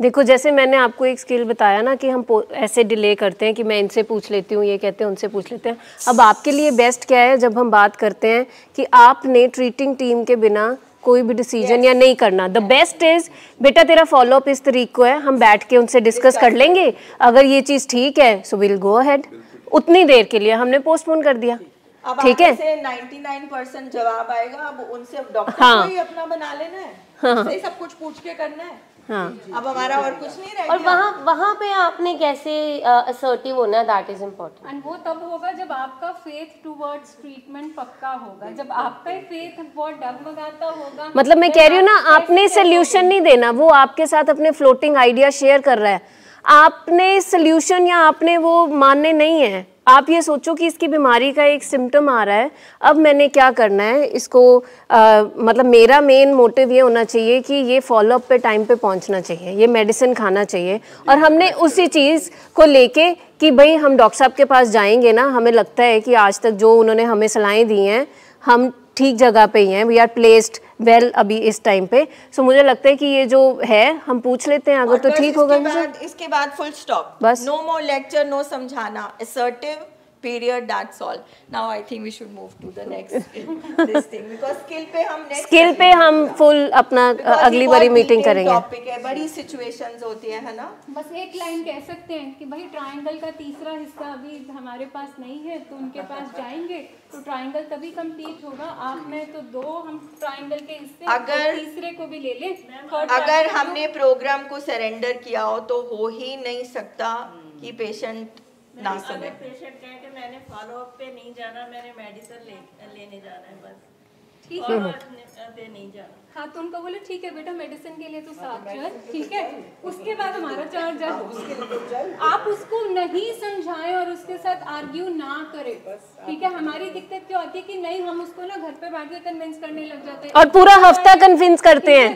देखो जैसे मैंने आपको एक स्किल बताया ना कि हम ऐसे डिले करते हैं कि मैं इनसे पूछ लेती हूँ, ये कहते हैं उनसे पूछ लेते हैं। अब आपके लिए बेस्ट क्या है जब हम बात करते हैं कि आपने ट्रीटिंग टीम के बिना कोई भी डिसीजन या नहीं करना। द बेस्ट इज बेटा तेरा फॉलोअप इस तरीक को है, हम बैठ के उनसे डिस्कस कर लेंगे, अगर ये चीज़ ठीक है सो विल गो अहेड। उतनी देर के लिए हमने पोस्टपोन कर दिया, ठीक है। 99% जवाब आएगा, अब उनसे डॉक्टर को ही अपना बना लेना है, उससे सब कुछ पूछ के करना है। हाँ, अब हमारा और कुछ नहीं रह और गया। वहाँ पे आपने कैसे असर्टिव होना, दैट इज इम्पोर्टेंट। एंड वो तब होगा जब आपका फेथ टुवर्ड्स ट्रीटमेंट पक्का होगा, जब आपका फेथ बहुत डगमगाता होगा। मतलब मैं कह रही हूँ ना, आपने सोल्यूशन नहीं देना, वो आपके साथ अपने फ्लोटिंग आइडिया शेयर कर रहा है, आपने सोल्यूशन या आपने वो मानने नहीं है। आप ये सोचो कि इसकी बीमारी का एक सिम्टम आ रहा है, अब मैंने क्या करना है इसको, मतलब मेरा मेन मोटिव ये होना चाहिए कि ये फॉलोअप पे टाइम पे पहुंचना चाहिए, ये मेडिसिन खाना चाहिए। और हमने उसी चीज़ को लेके कि भाई हम डॉक्टर साहब के पास जाएंगे ना, हमें लगता है कि आज तक जो उन्होंने हमें सलाहें दी हैं हम ठीक जगह पे ही हैं, वी आर प्लेस्ड वेल अभी इस टाइम पे। सो मुझे लगता है कि ये जो है हम पूछ लेते हैं, अगर तो ठीक होगा। इसके बाद फुल स्टॉप, बस नो मोर लेक्चर, नो समझाना, assertive period, that's all. Now I think we should move to the next this thing, because skill पे हम next स्किल पे हम फुल अपना अगली बारी मीटिंग करेंगे। टॉपिक है, बड़ी सिचुएशंस होती है ना। बस एक लाइन कह सकते हैं कि भाई ट्रायंगल का तीसरा हिस्सा अभी हमारे पास नहीं है, तो उनके पास जाएंगे तो ट्रायंगल तभी कंप्लीट होगा। आप में तो दो हम ट्रायंगल के हिस्से, अगर तीसरे को भी ले लें। अगर हमने प्रोग्राम को सरेंडर किया हो तो हो ही नहीं सकता कि पेशेंट ना सुने। पेशेंट कहे कि मैंने फॉलो अप पे नहीं जाना, मैंने मेडिसिन लेने जाना है, बस ठीक है, पे नहीं जाना। हाँ तो उनको बोले ठीक है बेटा मेडिसिन के लिए तो साथ चल, ठीक है, उसके बाद हमारा चार्ज है। आप उसको नहीं समझाएं और उसके साथ आर्ग्यू ना करें, ठीक है। हमारी दिक्कत क्या होती है कि नहीं, हम उसको ना घर पे बैठ के कन्विंस करने लग जाते हैं, और पूरा हफ्ता कन्विंस करते हैं,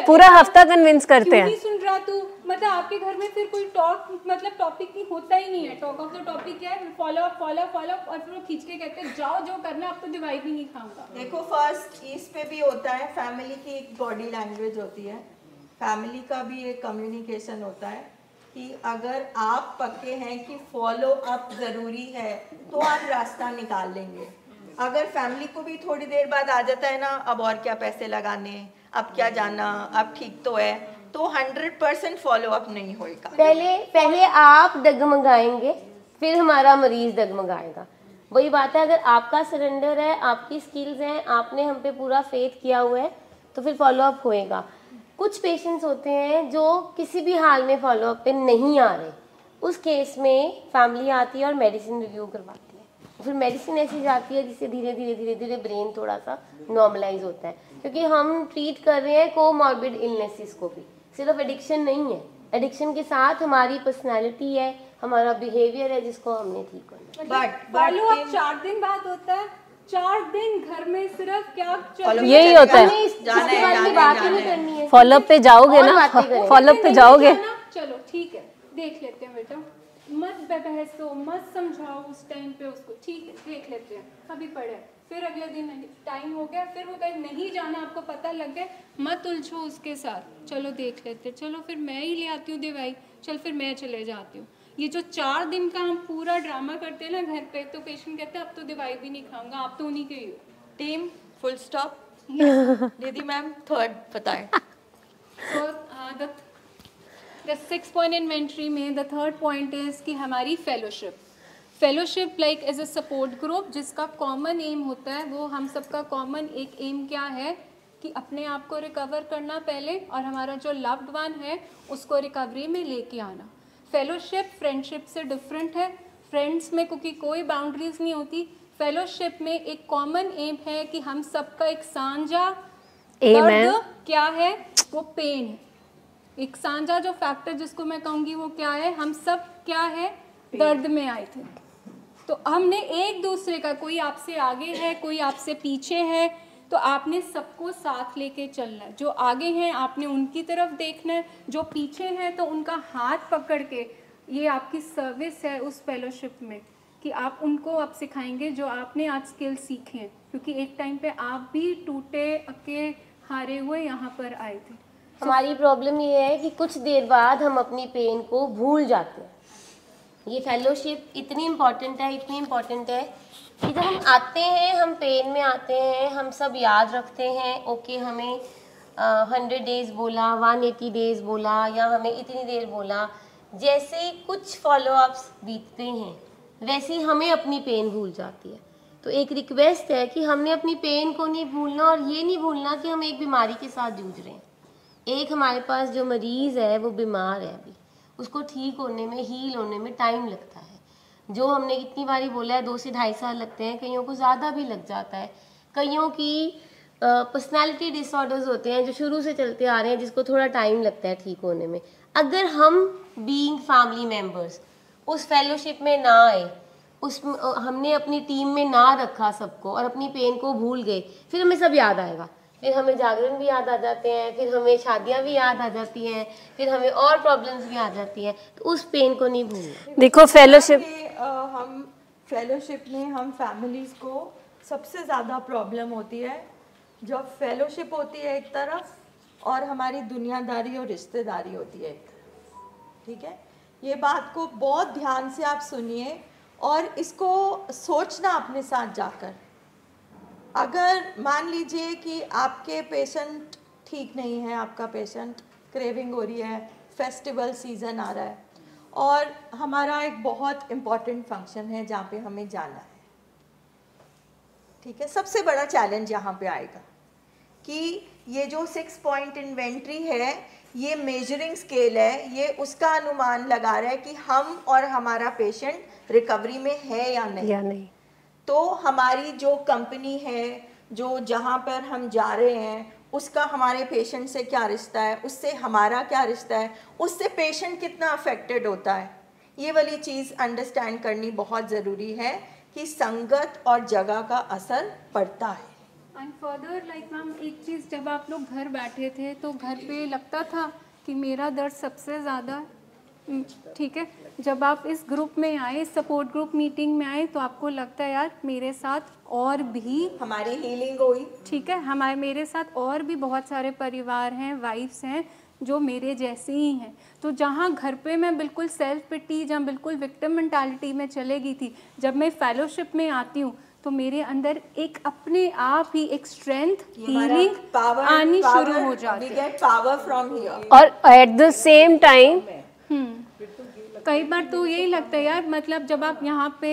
पूरा हफ्ता कन्विंस करते हैं। नहीं सुन रहा तू, मतलब आपके घर में फिर कोई टॉक मतलब टॉपिक ही होता ही नहीं है। टॉक ऑफ द टॉपिक क्या है, follow up follow up follow up, और फिर वो खींच के कहते हैं जाओ जो करना, अब तो दवाई भी नहीं खाऊंगा। देखो फर्स्ट इस पे भी होता है, फैमिली की एक बॉडी लैंग्वेज होती है, फैमिली का भी एक कम्युनिकेशन होता है कि अगर आप पक्के हैं कि फॉलो अप ज़रूरी है तो आप रास्ता निकाल लेंगे। अगर फैमिली को भी थोड़ी देर बाद आ जाता है ना, अब और क्या पैसे लगाने, अब क्या जाना, अब ठीक तो है, तो 100% फॉलो अप नहीं होएगा। पहले आप डगमगाएंगे, फिर हमारा मरीज डगमगाएगा। वही बात है, अगर आपका सरेंडर है, आपकी स्किल्स हैं, आपने हम पे पूरा फेथ किया हुआ है, तो फिर फॉलो अप होएगा। कुछ पेशेंट्स होते हैं जो किसी भी हाल में फॉलो अप पे नहीं आ रहे, उस केस में फैमिली आती है और मेडिसिन रिव्यू करवाती है, फिर मेडिसिन ऐसी जाती है जिससे धीरे धीरे धीरे धीरे ब्रेन थोड़ा सा नॉर्मलाइज होता है, क्योंकि हम ट्रीट कर रहे हैं कोमॉर्बिड इलनेसेस को भी, सिर्फ एडिक्शन नहीं है। एडिक्शन के साथ हमारी पर्सनैलिटी है, हमारा बिहेवियर है, जिसको हमने ठीक करना है। बट फॉलो अप 4 दिन बाद होता है, 4 दिन घर में सिर्फ क्या यही होता है, फॉलोअप पे जाओगे ना, फॉलोअप पे जाओगे। चलो ठीक है, देख लेते हैं बेटा, मत बहस दो, मत समझाओ उस टाइम पे उसको, ठीक है देख लेते हैं, अभी पढ़े, फिर अगले दिन टाइम हो गया, फिर वो कहे नहीं जाना, आपको पता लग गया, मत उलझो उसके साथ, चलो देख लेते हैं, चलो फिर मैं ही ले आती हूँ दवाई, चल फिर मैं चले जाती हूँ। ये जो 4 दिन का हम पूरा ड्रामा करते हैं ना घर पे, तो पेशेंट कहते हैं अब तो दवाई भी नहीं खाऊंगा, आप तो उन्हीं के ही हो। Team full stop. दीदी मैम थर्ड बताएं। So the 6 point इन्वेंट्री में the third point is कि हमारी fellowship like as a support group, जिसका कॉमन एम होता है, वो हम सबका कॉमन एक एम क्या है कि अपने आप को रिकवर करना पहले, और हमारा जो लव्ड वन है उसको रिकवरी में लेके आना। फेलोशिप फ्रेंडशिप से डिफरेंट है, फ्रेंड्स में क्योंकि कोई बाउंड्रीज नहीं होती, फेलोशिप में एक कॉमन एम है कि हम सबका एक साझा दर्द क्या है, वो पेन है। एक साझा जो फैक्टर जिसको मैं कहूँगी वो क्या है, हम सब क्या है, दर्द में आए थे, तो हमने एक दूसरे का, कोई आपसे आगे है कोई आपसे पीछे है, तो आपने सबको साथ लेके चलना है। जो आगे हैं आपने उनकी तरफ देखना है, जो पीछे हैं तो उनका हाथ पकड़ के, ये आपकी सर्विस है उस फेलोशिप में कि आप उनको अब सिखाएंगे जो आपने आज स्किल सीखे हैं, क्योंकि एक टाइम पे आप भी टूटे अके हारे हुए यहाँ पर आए थे। हमारी प्रॉब्लम ये है कि कुछ देर बाद हम अपनी पेन को भूल जाते हैं। ये फेलोशिप इतनी इम्पॉर्टेंट है कि जब हम आते हैं, हम पेन में आते हैं, हम सब याद रखते हैं ओके हमें 100 डेज़ बोला, 180 डेज़ बोला, या हमें इतनी देर बोला। जैसे कुछ फॉलोअप्स बीतते हैं वैसे ही हमें अपनी पेन भूल जाती है। तो एक रिक्वेस्ट है कि हमने अपनी पेन को नहीं भूलना, और ये नहीं भूलना कि हम एक बीमारी के साथ जूझ रहे हैं। एक हमारे पास जो मरीज़ है वो बीमार है, अभी उसको ठीक होने में, हील होने में टाइम लगता है। जो हमने कितनी बारी बोला है 2 से 2.5 साल लगते हैं, कईयों को ज़्यादा भी लग जाता है। कईयों की पर्सनैलिटी डिसऑर्डर्स होते हैं जो शुरू से चलते आ रहे हैं, जिसको थोड़ा टाइम लगता है ठीक होने में। अगर हम बीइंग फैमिली मेम्बर्स उस फेलोशिप में ना आए, हमने अपनी टीम में ना रखा सबको और अपनी पेन को भूल गए, फिर हमें सब याद आएगा, फिर हमें जागरण भी याद आ जाते हैं, फिर हमें शादियां भी याद आ जाती हैं, फिर हमें और प्रॉब्लम्स भी आ जाती हैं। तो उस पेन को नहीं भूलना। देखो फेलोशिप, हम फेलोशिप में हम फैमिलीज़ को सबसे ज़्यादा प्रॉब्लम होती है जब फेलोशिप होती है एक तरफ और हमारी दुनियादारी और रिश्तेदारी होती है एक तरफ। ठीक है, ये बात को बहुत ध्यान से आप सुनिए और इसको सोचना अपने साथ जाकर। अगर मान लीजिए कि आपके पेशेंट ठीक नहीं है, आपका पेशेंट क्रेविंग हो रही है, फेस्टिवल सीज़न आ रहा है और हमारा एक बहुत इम्पॉर्टेंट फंक्शन है जहाँ पे हमें जाना है। ठीक है, सबसे बड़ा चैलेंज यहाँ पे आएगा कि ये जो 6 पॉइंट इन्वेंट्री है, ये मेजरिंग स्केल है, ये उसका अनुमान लगा रहा है कि हम और हमारा पेशेंट रिकवरी में है या नहीं। तो हमारी जो कंपनी है, जो जहाँ पर हम जा रहे हैं, उसका हमारे पेशेंट से क्या रिश्ता है, उससे हमारा क्या रिश्ता है, उससे पेशेंट कितना अफेक्टेड होता है, ये वाली चीज़ अंडरस्टैंड करनी बहुत ज़रूरी है कि संगत और जगह का असर पड़ता है। एंड फर्दर लाइक मैम, एक चीज़, जब आप लोग घर बैठे थे तो घर पे लगता था कि मेरा दर्द सबसे ज़्यादा, ठीक है, जब आप इस ग्रुप में आए, सपोर्ट ग्रुप मीटिंग में आए, तो आपको लगता है यार मेरे साथ और भी हमारी हीलिंग हुई। ठीक है, मेरे साथ और भी बहुत सारे परिवार हैं, वाइफ्स हैं जो मेरे जैसे ही हैं। तो जहाँ घर पे मैं बिल्कुल सेल्फ पिटी, जहाँ बिल्कुल विक्टिम मेंटालिटी में चले गई थी, जब मैं फेलोशिप में आती हूँ तो मेरे अंदर एक अपने आप ही एक स्ट्रेंथ, हीलिंग आनी शुरू हो जाती है। Power from here. और एट द सेम टाइम कई बार तो यही लगता है यार, मतलब जब आप यहाँ पे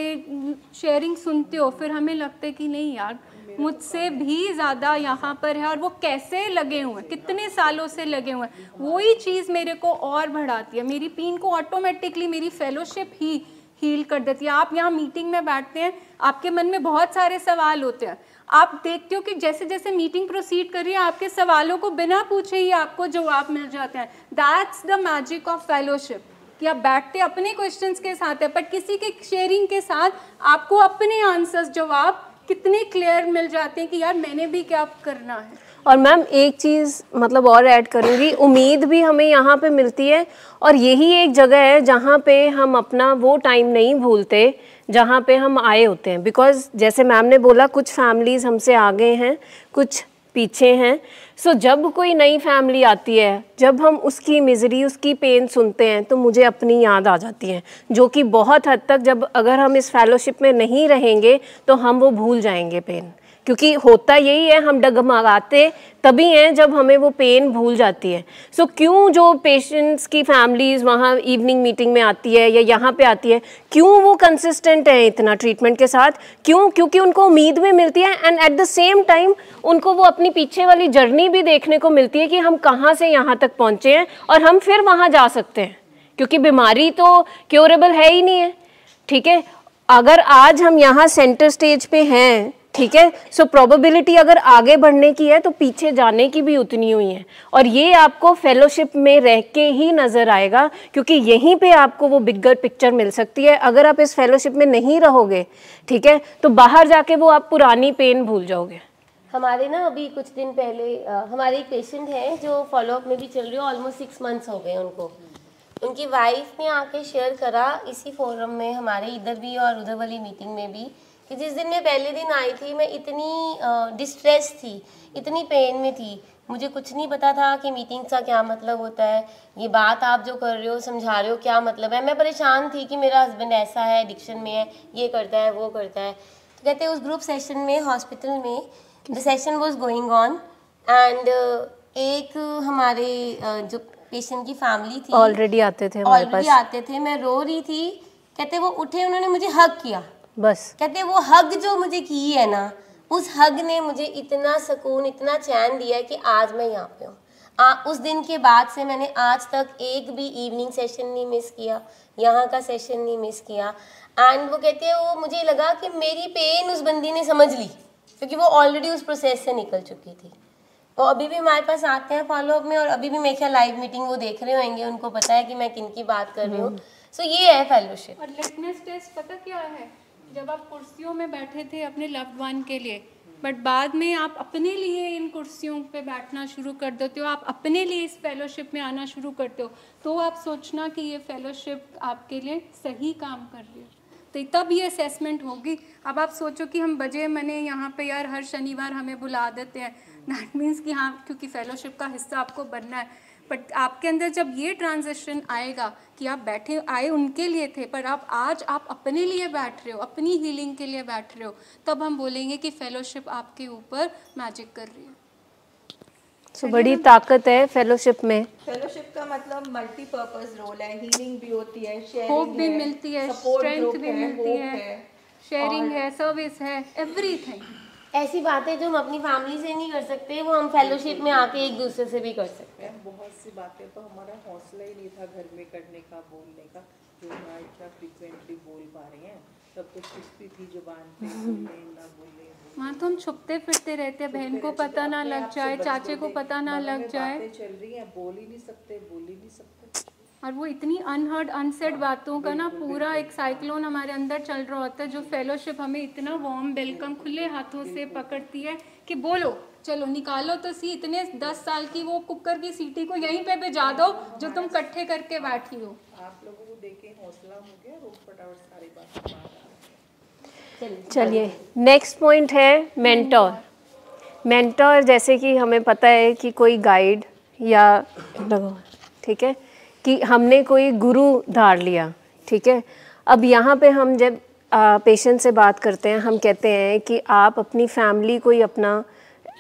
शेयरिंग सुनते हो, फिर हमें लगता है कि नहीं यार, मुझसे भी ज़्यादा यहाँ पर है, और वो कैसे लगे हुए हैं, कितने सालों से लगे हुए हैं, वही चीज़ मेरे को और बढ़ाती है। मेरी पेन को ऑटोमेटिकली मेरी फेलोशिप ही हील कर देती है। आप यहाँ मीटिंग में बैठते हैं, आपके मन में बहुत सारे सवाल होते हैं, आप देखते हो कि जैसे जैसे मीटिंग प्रोसीड कर रही है, आपके सवालों को बिना पूछे ही आपको जवाब मिल जाते हैं। That's the magic of fellowship, कि आप बैठते अपने क्वेश्चंस के साथ है, बट किसी के शेयरिंग के साथ आपको अपने आंसर्स, जवाब कितने क्लियर मिल जाते हैं कि यार मैंने भी क्या करना है। और मैम एक चीज़ मतलब और ऐड करूँगी, उम्मीद भी हमें यहाँ पे मिलती है, और यही एक जगह है जहाँ पे हम अपना वो टाइम नहीं भूलते जहाँ पे हम आए होते हैं। बिकॉज़ जैसे मैम ने बोला, कुछ फैमिलीज़ हमसे आगे हैं, कुछ पीछे हैं। सो जब कोई नई फैमिली आती है, जब हम उसकी मिज़री, उसकी पेन सुनते हैं, तो मुझे अपनी याद आ जाती है, जो कि बहुत हद तक जब अगर हम इस फेलोशिप में नहीं रहेंगे तो हम वो भूल जाएंगे पेन। क्योंकि होता यही है, हम डगमगाते तभी हैं जब हमें वो पेन भूल जाती है। सो क्यों जो पेशेंट्स की फैमिलीज़ वहाँ इवनिंग मीटिंग में आती है या यहाँ पे आती है, क्यों वो कंसिस्टेंट है इतना ट्रीटमेंट के साथ? क्यों? क्योंकि उनको उम्मीद भी मिलती है, and at the same time उनको वो अपनी पीछे वाली जर्नी भी देखने को मिलती है कि हम कहाँ से यहाँ तक पहुँचे हैं और हम फिर वहाँ जा सकते हैं, क्योंकि बीमारी तो क्योरेबल है ही नहीं है। ठीक है, अगर आज हम यहाँ सेंटर स्टेज पे हैं, ठीक है, सो प्रोबेबिलिटी अगर आगे बढ़ने की है तो पीछे जाने की भी उतनी हुई है, और ये आपको फेलोशिप में रह के ही नज़र आएगा, क्योंकि यहीं पे आपको वो बिगर पिक्चर मिल सकती है। अगर आप इस फेलोशिप में नहीं रहोगे, ठीक है, तो बाहर जाके वो आप पुरानी पेन भूल जाओगे। हमारे ना अभी कुछ दिन पहले हमारे एक पेशेंट है जो फॉलोअप में भी चल रही है, ऑलमोस्ट 6 मंथ्स हो गए उनको। उनकी वाइफ ने आके शेयर करा इसी फोरम में, हमारे इधर भी और उधर वाली मीटिंग में भी, कि जिस दिन मैं पहले दिन आई थी मैं इतनी डिस्ट्रेस थी, इतनी पेन में थी, मुझे कुछ नहीं पता था कि मीटिंग्स का क्या मतलब होता है, ये बात आप जो कर रहे हो समझा रहे हो क्या मतलब है। मैं परेशान थी कि मेरा हस्बैंड ऐसा है, एडिक्शन में है, ये करता है वो करता है। तो कहते हैं उस ग्रुप सेशन में हॉस्पिटल में the session was going on and एक हमारे जो पेशेंट की फैमिली थी, ऑलरेडी आते थे हमारे पास, आते थे, मैं रो रही थी। कहते वो उठे, उन्होंने मुझे हग किया बस। कहते वो हग जो मुझे की है ना, उस हग ने मुझे इतना सुकून, इतना चैन दिया है कि आज मैं यहाँ पे हूँ। उस दिन के बाद से मैंने आज तक एक भी इवनिंग सेशन नहीं मिस किया, यहाँ का सेशन नहीं मिस किया। एंड वो कहते हैं वो मुझे लगा कि मेरी पेन उस बंदी ने समझ ली, क्योंकि वो ऑलरेडी उस प्रोसेस से निकल चुकी थी। वो अभी भी हमारे पास आते हैं फॉलोअप में, और अभी भी मेरे ख्याल लाइव मीटिंग वो देख रहे होंगे, उनको पता है कि मैं किन की बात कर रही हूँ। सो ये है फेलोशिप। और लिटमस टेस्ट पता क्या है, जब आप कुर्सियों में बैठे थे अपने लव्ड वन के लिए, बट बाद में आप अपने लिए इन कुर्सियों पे बैठना शुरू कर देते हो, आप अपने लिए इस फेलोशिप में आना शुरू करते हो, तो आप सोचना कि ये फेलोशिप आपके लिए सही काम कर रही है, तो तब ये असेसमेंट होगी। अब आप सोचो कि हम बजे मने यहाँ पे यार हर शनिवार हमें बुला देते हैं, दैट मीन्स कि हाँ क्योंकि फेलोशिप का हिस्सा आपको बनना है, बट आपके अंदर जब ये ट्रांजिशन आएगा कि आप बैठे आए उनके लिए थे, पर आज आप अपने लिए बैठ रहे हो, अपनी हीलिंग के लिए बैठ रहे हो, तब हम बोलेंगे कि फेलोशिप आपके ऊपर मैजिक कर रही है। So, बड़ी ताकत है फेलोशिप में। फेलोशिप का मतलब मल्टीपर्पज रोल है, हीलिंग भी होती है, शेयरिंग होप भी मिलती है, स्ट्रेंथ भी मिलती है, शेयरिंग है, सर्विस है, एवरीथिंग। ऐसी बातें जो हम अपनी फैमिली से नहीं कर सकते, वो हम फेलोशिप में आके एक दूसरे से भी कर सकते हैं। बहुत सी बातें तो हमारा हौसला ही नहीं था घर में करने का, बोलने का, जो हम इतना फ्रिक्वेंटली बोल पा रहे हैं। तब तो छुपती थी जुबान पे, बोले ना बोले। वहाँ तो हम छुपते फिरते रहते हैं, बहन को पता ना लग जाए, चाचे को पता ना लग जाए, चल रही है, बोल ही नहीं सकते, बोल ही नहीं सकते। और वो इतनी अनहर्ड अनसेड बातों का ना पूरा एक साइक्लोन हमारे अंदर चल रहा होता है, जो फेलोशिप हमें इतना वार्म वेलकम खुले हाथों से पकड़ती है कि बोलो, चलो निकालो तो सी, इतने 10 साल की वो कुकर की सीटी को यहीं पे भिजा दो जो तुम इकट्ठे करके बैठी हो। आप लोगों को देखे हौसला हो गया, रोक फटाफट सारी बातें। चलिए नेक्स्ट पॉइंट है मेंटोर। मेंटोर जैसे कि हमें पता है कि कोई गाइड या ठीक है कि हमने कोई गुरु धार लिया, ठीक है। अब यहाँ पे हम जब पेशेंट से बात करते हैं, हम कहते हैं कि आप अपनी फैमिली को ही अपना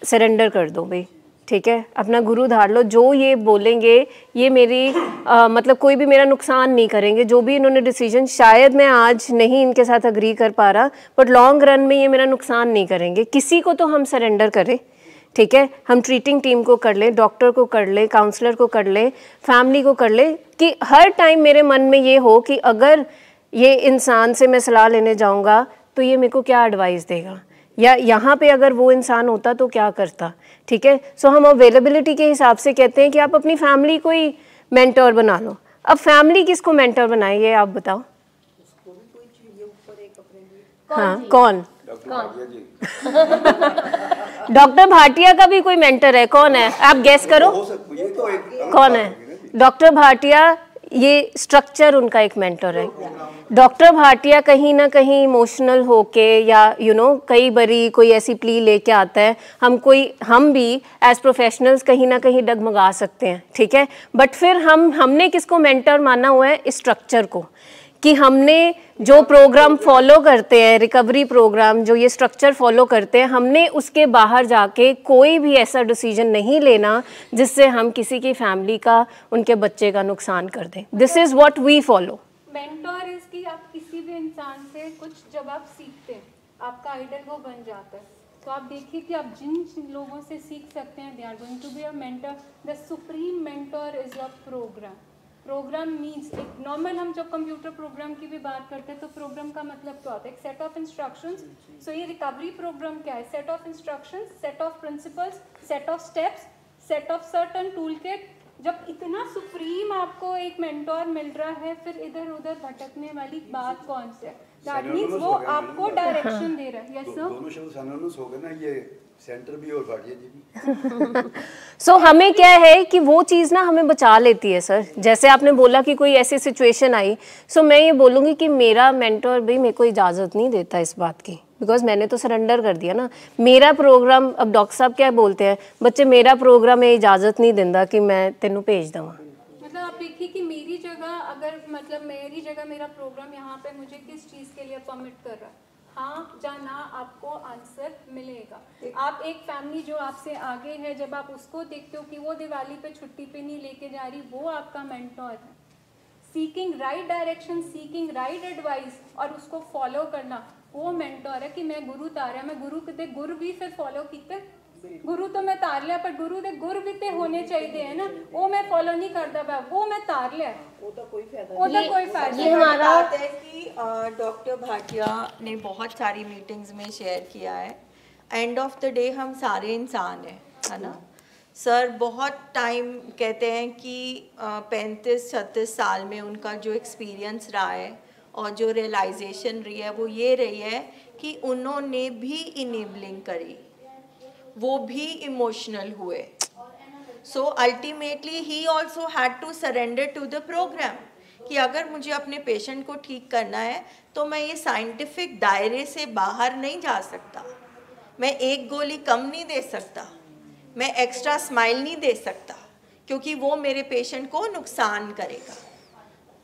सरेंडर कर दो भाई, ठीक है, अपना गुरु धार लो, जो ये बोलेंगे ये मेरी मतलब कोई भी मेरा नुकसान नहीं करेंगे, जो भी इन्होंने डिसीजन, शायद मैं आज नहीं इनके साथ अग्री कर पा रहा, बट लॉन्ग रन में ये मेरा नुकसान नहीं करेंगे। किसी को तो हम सरेंडर करें, ठीक है, हम ट्रीटिंग टीम को कर लें, डॉक्टर को कर लें, काउंसलर को कर लें, फैमिली को कर लें, कि हर टाइम मेरे मन में ये हो कि अगर ये इंसान से मैं सलाह लेने जाऊँगा तो ये मेरे को क्या एडवाइस देगा, या यहाँ पे अगर वो इंसान होता तो क्या करता, ठीक है। सो हम अवेलेबिलिटी के हिसाब से कहते हैं कि आप अपनी फैमिली को ही मेंटोर बना लो। अब फैमिली किसको मेंटोर बनाए, ये आप बताओ। हाँ, कौन? डॉक्टर भाटिया का भी कोई मेंटर है, कौन है आप गेस करो, कौन है? डॉक्टर भाटिया, ये स्ट्रक्चर उनका एक मेंटर है। डॉक्टर भाटिया कहीं ना कहीं इमोशनल होके या कई बारी कोई ऐसी प्ली लेके आता है, हम भी एज प्रोफेशनल्स कहीं ना कहीं डगमगा सकते हैं, ठीक है, बट फिर हमने किसको मेंटर माना हुआ है? इस स्ट्रक्चर को, कि हमने जो प्रोग्राम फॉलो करते हैं, रिकवरी प्रोग्राम जो ये स्ट्रक्चर फॉलो करते हैं, हमने उसके बाहर जाके कोई भी ऐसा डिसीजन नहीं लेना जिससे हम किसी की फैमिली का, उनके बच्चे का नुकसान कर दें। This is what we follow. Mentor is कि आप किसी भी इंसान से कुछ जब आप सीखते हैं, आपका आइडल वो बन जाता है, तो आप देखिए कि आप जिन लोगों से सीख सकते हैं, they are going to be a mentor. The supreme mentor is your program. Program means एक नॉर्मल, हम जब कंप्यूटर प्रोग्राम की भी बात करते हैं तो प्रोग्राम का मतलब क्या होता है? एक सेट ऑफ इंस्ट्रक्शंस। सो ये रिकवरी प्रोग्राम क्या है? Set of instructions, set of principles, set of steps, set of certain tool kit. जब इतना सुप्रीम आपको एक मेंटोर मिल रहा है, फिर इधर उधर भटकने वाली बात कौन सी है? दैट मीन्स वो आपको डायरेक्शन दे रहा है। यस सर, दोनों शब्द सिनोनिमस हो गए ना, ये सेंटर भी और भाटिया जी भी। सो हमें क्या है कि वो चीज़ ना हमें बचा लेती है सर। जैसे आपने बोला कि कोई ऐसी सिचुएशन आई, सो मैं ये बोलूँगी कि मेरा मेंटर भी मेरे को इजाज़त नहीं देता इस बात की, बिकॉज मैंने तो सरेंडर कर दिया ना। मेरा प्रोग्राम, अब डॉक्टर साहब क्या बोलते हैं, बच्चे मेरा प्रोग्राम में इजाज़त नहीं देता कि मैं तेनू भेज दूँ। मतलब आप देखिए कि मेरी जगह अगर मतलब मेरी जगह मेरा प्रोग्राम यहाँ पे मुझे किस चीज़ के लिए परमिट कर रहा है, हाँ या ना, आपको आंसर मिलेगा। आप एक फैमिली जो आपसे आगे है, जब आप उसको देखते हो कि वो दिवाली पे छुट्टी पे नहीं लेके जा रही, वो आपका मेंटोर है। Seeking right direction, seeking right advice और उसको फॉलो करना, वो मेंटोर है। कि मैं गुरु तारा, मैं गुरु किते गुरु भी फिर फॉलो कीते, गुरु तो मैं तार लिया, पर गुरु दे गुर भी ते होने चाहिए है ना, वो मैं फॉलो नहीं करता पा, वो मैं तार लिया, वो तो कोई फायदा ये हमारा बात है कि डॉक्टर भाटिया ने बहुत सारी मीटिंग्स में शेयर किया है, एंड ऑफ द डे हम सारे इंसान हैं, है ना सर। बहुत टाइम कहते हैं कि 35-36 साल में उनका जो एक्सपीरियंस रहा है और जो रियलाइजेशन रही है, वो ये रही है कि उन्होंने भी इनेबलिंग करी, वो भी इमोशनल हुए। So ultimately he also had to surrender to the program कि अगर मुझे अपने पेशेंट को ठीक करना है तो मैं ये साइंटिफिक दायरे से बाहर नहीं जा सकता, मैं एक गोली कम नहीं दे सकता, मैं एक्स्ट्रा स्माइल नहीं दे सकता, क्योंकि वो मेरे पेशेंट को नुकसान करेगा।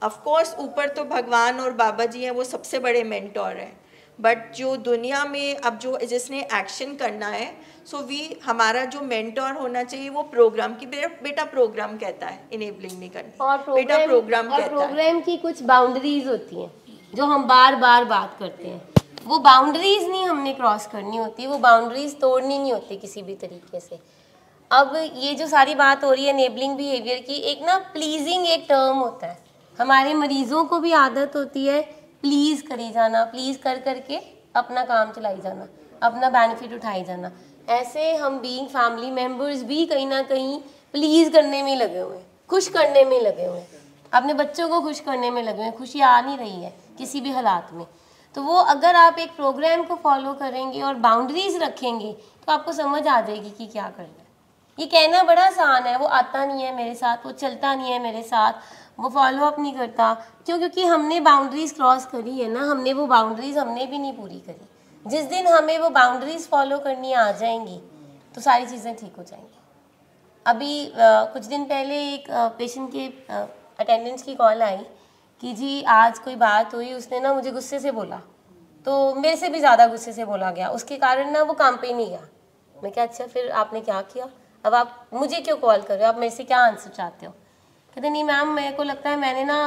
ऑफ कोर्स ऊपर तो भगवान और बाबा जी हैं, वो सबसे बड़े मेंटोर हैं, बट जो दुनिया में अब जो जिसने एक्शन करना है, सो हमारा जो मेंटोर होना चाहिए वो प्रोग्राम की, बेटा प्रोग्राम कहता है, इनेबलिंग नहीं करनी, और बेटा प्रोग्राम कहता है। प्रोग्राम की कुछ बाउंड्रीज होती हैं जो हम बार बार बात करते हैं, वो बाउंड्रीज नहीं हमने क्रॉस करनी होती, वो बाउंड्रीज तोड़नी नहीं होती किसी भी तरीके से। अब ये जो सारी बात हो रही है इनेबलिंग बिहेवियर की, एक ना प्लीजिंग एक टर्म होता है, हमारे मरीजों को भी आदत होती है प्लीज़ करी जाना, प्लीज़ कर करके अपना काम चलाई जाना, अपना बेनिफिट उठाई जाना। ऐसे हम बीइंग फैमिली मेम्बर्स भी कहीं ना कहीं प्लीज़ करने में लगे हुए हैं, खुश करने में लगे हुए हैं, अपने बच्चों को खुश करने में लगे हुए हैं, खुशी आ नहीं रही है किसी भी हालात में। तो वो अगर आप एक प्रोग्राम को फॉलो करेंगे और बाउंड्रीज रखेंगे तो आपको समझ आ जाएगी कि क्या करना है। ये कहना बड़ा आसान है, वो आता नहीं है मेरे साथ, वो चलता नहीं है मेरे साथ, वो फॉलो अप नहीं करता, क्यों? क्योंकि हमने बाउंड्रीज क्रॉस करी है ना, हमने वो बाउंड्रीज हमने भी नहीं पूरी करी। जिस दिन हमें वो बाउंड्रीज फॉलो करनी आ जाएंगी तो सारी चीज़ें ठीक हो जाएंगी। अभी कुछ दिन पहले एक पेशेंट के अटेंडेंस की कॉल आई कि जी आज कोई बात हुई, उसने ना मुझे गुस्से से बोला, तो मेरे से भी ज़्यादा गुस्से से बोला गया, उसके कारण ना वो काम पे ही नहीं गया। मैं क्या, अच्छा फिर आपने क्या किया, अब आप मुझे क्यों कॉल कर रहे हो, आप मेरे से क्या आंसर चाहते हो? कहते नहीं मैम मेरे को लगता है मैंने ना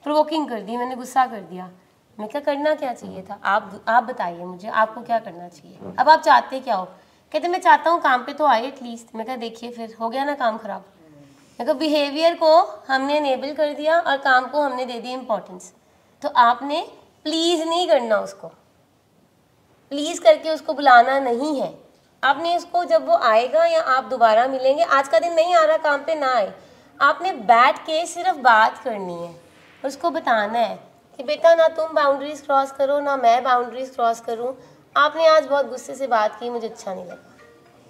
प्रोवोकिंग कर दी, मैंने गुस्सा कर दिया। मैं क्या, करना क्या चाहिए था, आप बताइए मुझे, आपको क्या करना चाहिए, अब आप चाहते क्या हो? कहते मैं चाहता हूँ काम पे तो आए एटलीस्ट। मैं कहा देखिए फिर हो गया ना काम खराब। मैं कहा बिहेवियर को हमने इनेबल कर दिया और काम को हमने दे दी इम्पोर्टेंस, तो आपने प्लीज़ नहीं करना, उसको प्लीज़ करके उसको बुलाना नहीं है। आपने उसको जब वो आएगा या आप दोबारा मिलेंगे, आज का दिन नहीं आ रहा काम पे ना आए, आपने बैठ के सिर्फ बात करनी है, उसको बताना है कि बेटा ना तुम बाउंड्रीज क्रॉस करो ना मैं बाउंड्रीज क्रॉस करूं, आपने आज बहुत गुस्से से बात की, मुझे अच्छा नहीं लगा।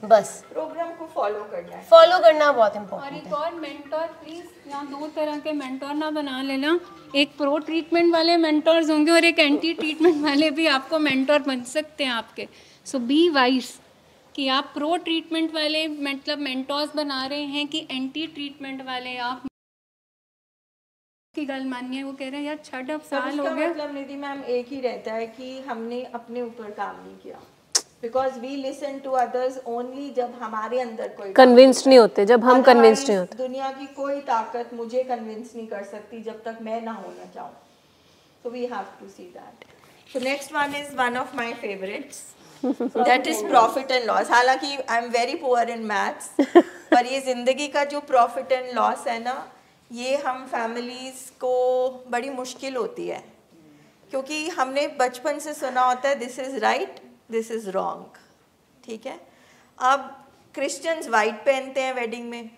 बस प्रोग्राम को फॉलो करना है, फॉलो करना बहुत और इम्पोर्टेंट एक है। और मेंटोर प्लीज़ यहाँ दो तरह के मेंटोर ना बना लेना, एक प्रो ट्रीटमेंट वाले मेंटोर्स होंगे और एक एंटी ट्रीटमेंट वाले भी आपको मेंटोर बन सकते हैं आपके। सो बी वाइज कि आप प्रो ट्रीटमेंट वाले मतलब मेंटोर्स बना रहे हैं कि एंटी ट्रीटमेंट वाले। आप की गल मानिए, वो कह रहे हैं यार 6 साल हो गए, मतलब निधि मैम एक ही रहता है कि हमने अपने ऊपर काम नहीं किया, because we listen to others only जब हमारे अंदर कोई कन्विंस्ड नहीं होते, जब हम कन्विंस्ड नहीं होते। दुनिया की कोई ताकत मुझे कन्विंस नहीं कर सकती जब तक मैं ना होना चाहूँ। So we have to see that. So next one is one of my favorites. That is profit and loss. हालांकि I am very poor in maths, पर ये जिंदगी का जो profit and loss है ना, ये हम families को बड़ी मुश्किल होती है, क्योंकि हमने बचपन से सुना होता है this is right, this is wrong, ठीक है। अब क्रिश्चियंस वाइट पहनते हैं वेडिंग में,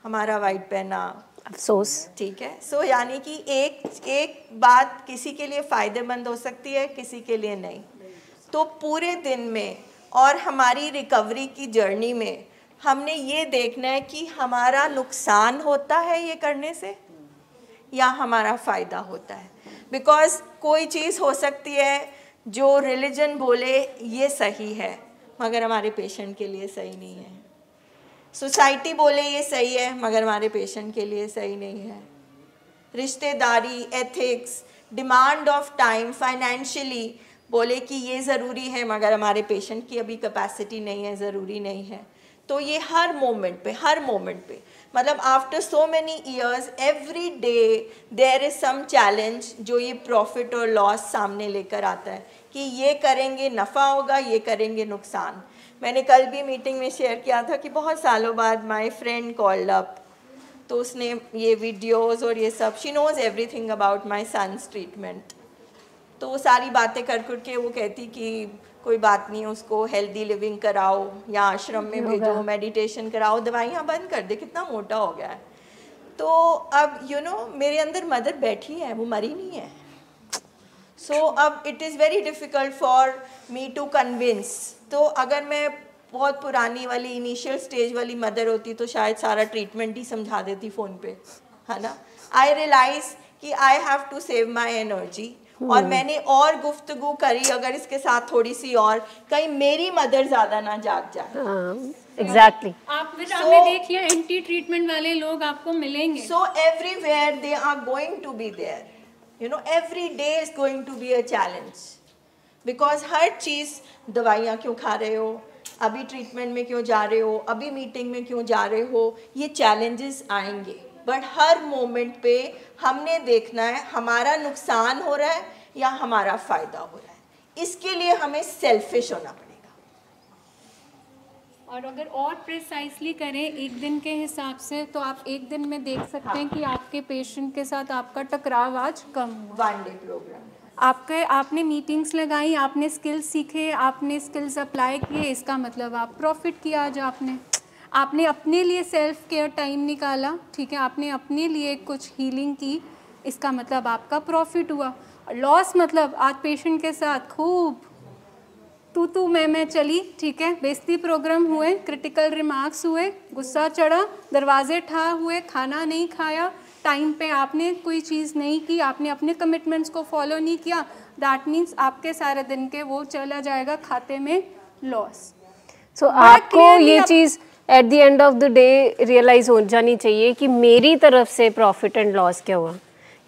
हमारा वाइट पहना अफसोस, ठीक है। सो यानी कि एक बात किसी के लिए फ़ायदेमंद हो सकती है, किसी के लिए नहीं। तो पूरे दिन में और हमारी रिकवरी की जर्नी में हमने ये देखना है कि हमारा नुकसान होता है ये करने से या हमारा फ़ायदा होता है। बिकॉज़ कोई चीज़ हो सकती है जो रिलीजन बोले ये सही है मगर हमारे पेशेंट के लिए सही नहीं है, सोसाइटी बोले ये सही है मगर हमारे पेशेंट के लिए सही नहीं है, रिश्तेदारी, ethics, demand of time, financially बोले कि ये ज़रूरी है मगर हमारे पेशेंट की अभी कैपेसिटी नहीं है, ज़रूरी नहीं है। तो ये हर मोमेंट पे मतलब after so many years every day there is some challenge जो ये प्रॉफिट और लॉस सामने लेकर आता है कि ये करेंगे नफ़ा होगा, ये करेंगे नुकसान। मैंने कल भी मीटिंग में शेयर किया था कि बहुत सालों बाद माय फ्रेंड कॉल्ड अप, तो उसने ये वीडियोस और ये सब, she knows everything about my son's treatment, तो वो सारी बातें कर के वो कहती कि कोई बात नहीं, उसको हेल्दी लिविंग कराओ या आश्रम में भेजो, मेडिटेशन कराओ, दवाइयाँ बंद कर दे, कितना मोटा हो गया है। तो अब मेरे अंदर मदर बैठी है, वो मरी नहीं है। सो अब it is very difficult for me to convince. तो अगर मैं बहुत पुरानी वाली इनिशियल स्टेज वाली मदर होती तो शायद सारा ट्रीटमेंट ही समझा देती फ़ोन पे, है ना। आई रियलाइज़ कि I have to save my energy, और मैंने और गुफ्तगू करी अगर इसके साथ थोड़ी सी और, कहीं मेरी मदर ज़्यादा ना जाग जाए। एग्जैक्टली आपने देख लिया एंटी ट्रीटमेंट वाले लोग आपको मिलेंगे। So everywhere they are going to be there, every day is going to be a challenge, because हर चीज़, दवाइयाँ क्यों खा रहे हो, अभी ट्रीटमेंट में क्यों जा रहे हो, अभी मीटिंग में क्यों जा रहे हो, ये चैलेंजेस आएंगे। बट हर मोमेंट पे हमने देखना है हमारा नुकसान हो रहा है या हमारा फ़ायदा हो रहा है, इसके लिए हमें सेल्फिश होना पड़ेगा। और अगर और प्रिसाइसली करें एक दिन के हिसाब से, तो आप एक दिन में देख सकते हैं कि आपके पेशेंट के साथ आपका टकराव आज कम हुआ। 1 डे प्रोग्राम आपने मीटिंग्स लगाई, आपने स्किल्स सीखे, आपने स्किल्स अप्लाई किए, इसका मतलब आप प्रॉफिट किया। आज आपने अपने लिए सेल्फ केयर टाइम निकाला, ठीक है, आपने अपने लिए कुछ हीलिंग की, इसका मतलब आपका प्रॉफिट हुआ। लॉस मतलब आज पेशेंट के साथ खूब तू मैं चली, ठीक है, बेइज्जती प्रोग्राम हुए, क्रिटिकल रिमार्क्स हुए, गुस्सा चढ़ा, दरवाजे ठा हुए, खाना नहीं खाया, टाइम पे आपने कोई चीज़ नहीं की, आपने अपने कमिटमेंट्स को फॉलो नहीं किया, दैट मीन्स आपके सारे दिन के वो चला जाएगा खाते में लॉस। सो आपको ये चीज़ at the end of the day realise हो जानी चाहिए कि मेरी तरफ से प्रॉफिट एंड लॉस क्या हुआ।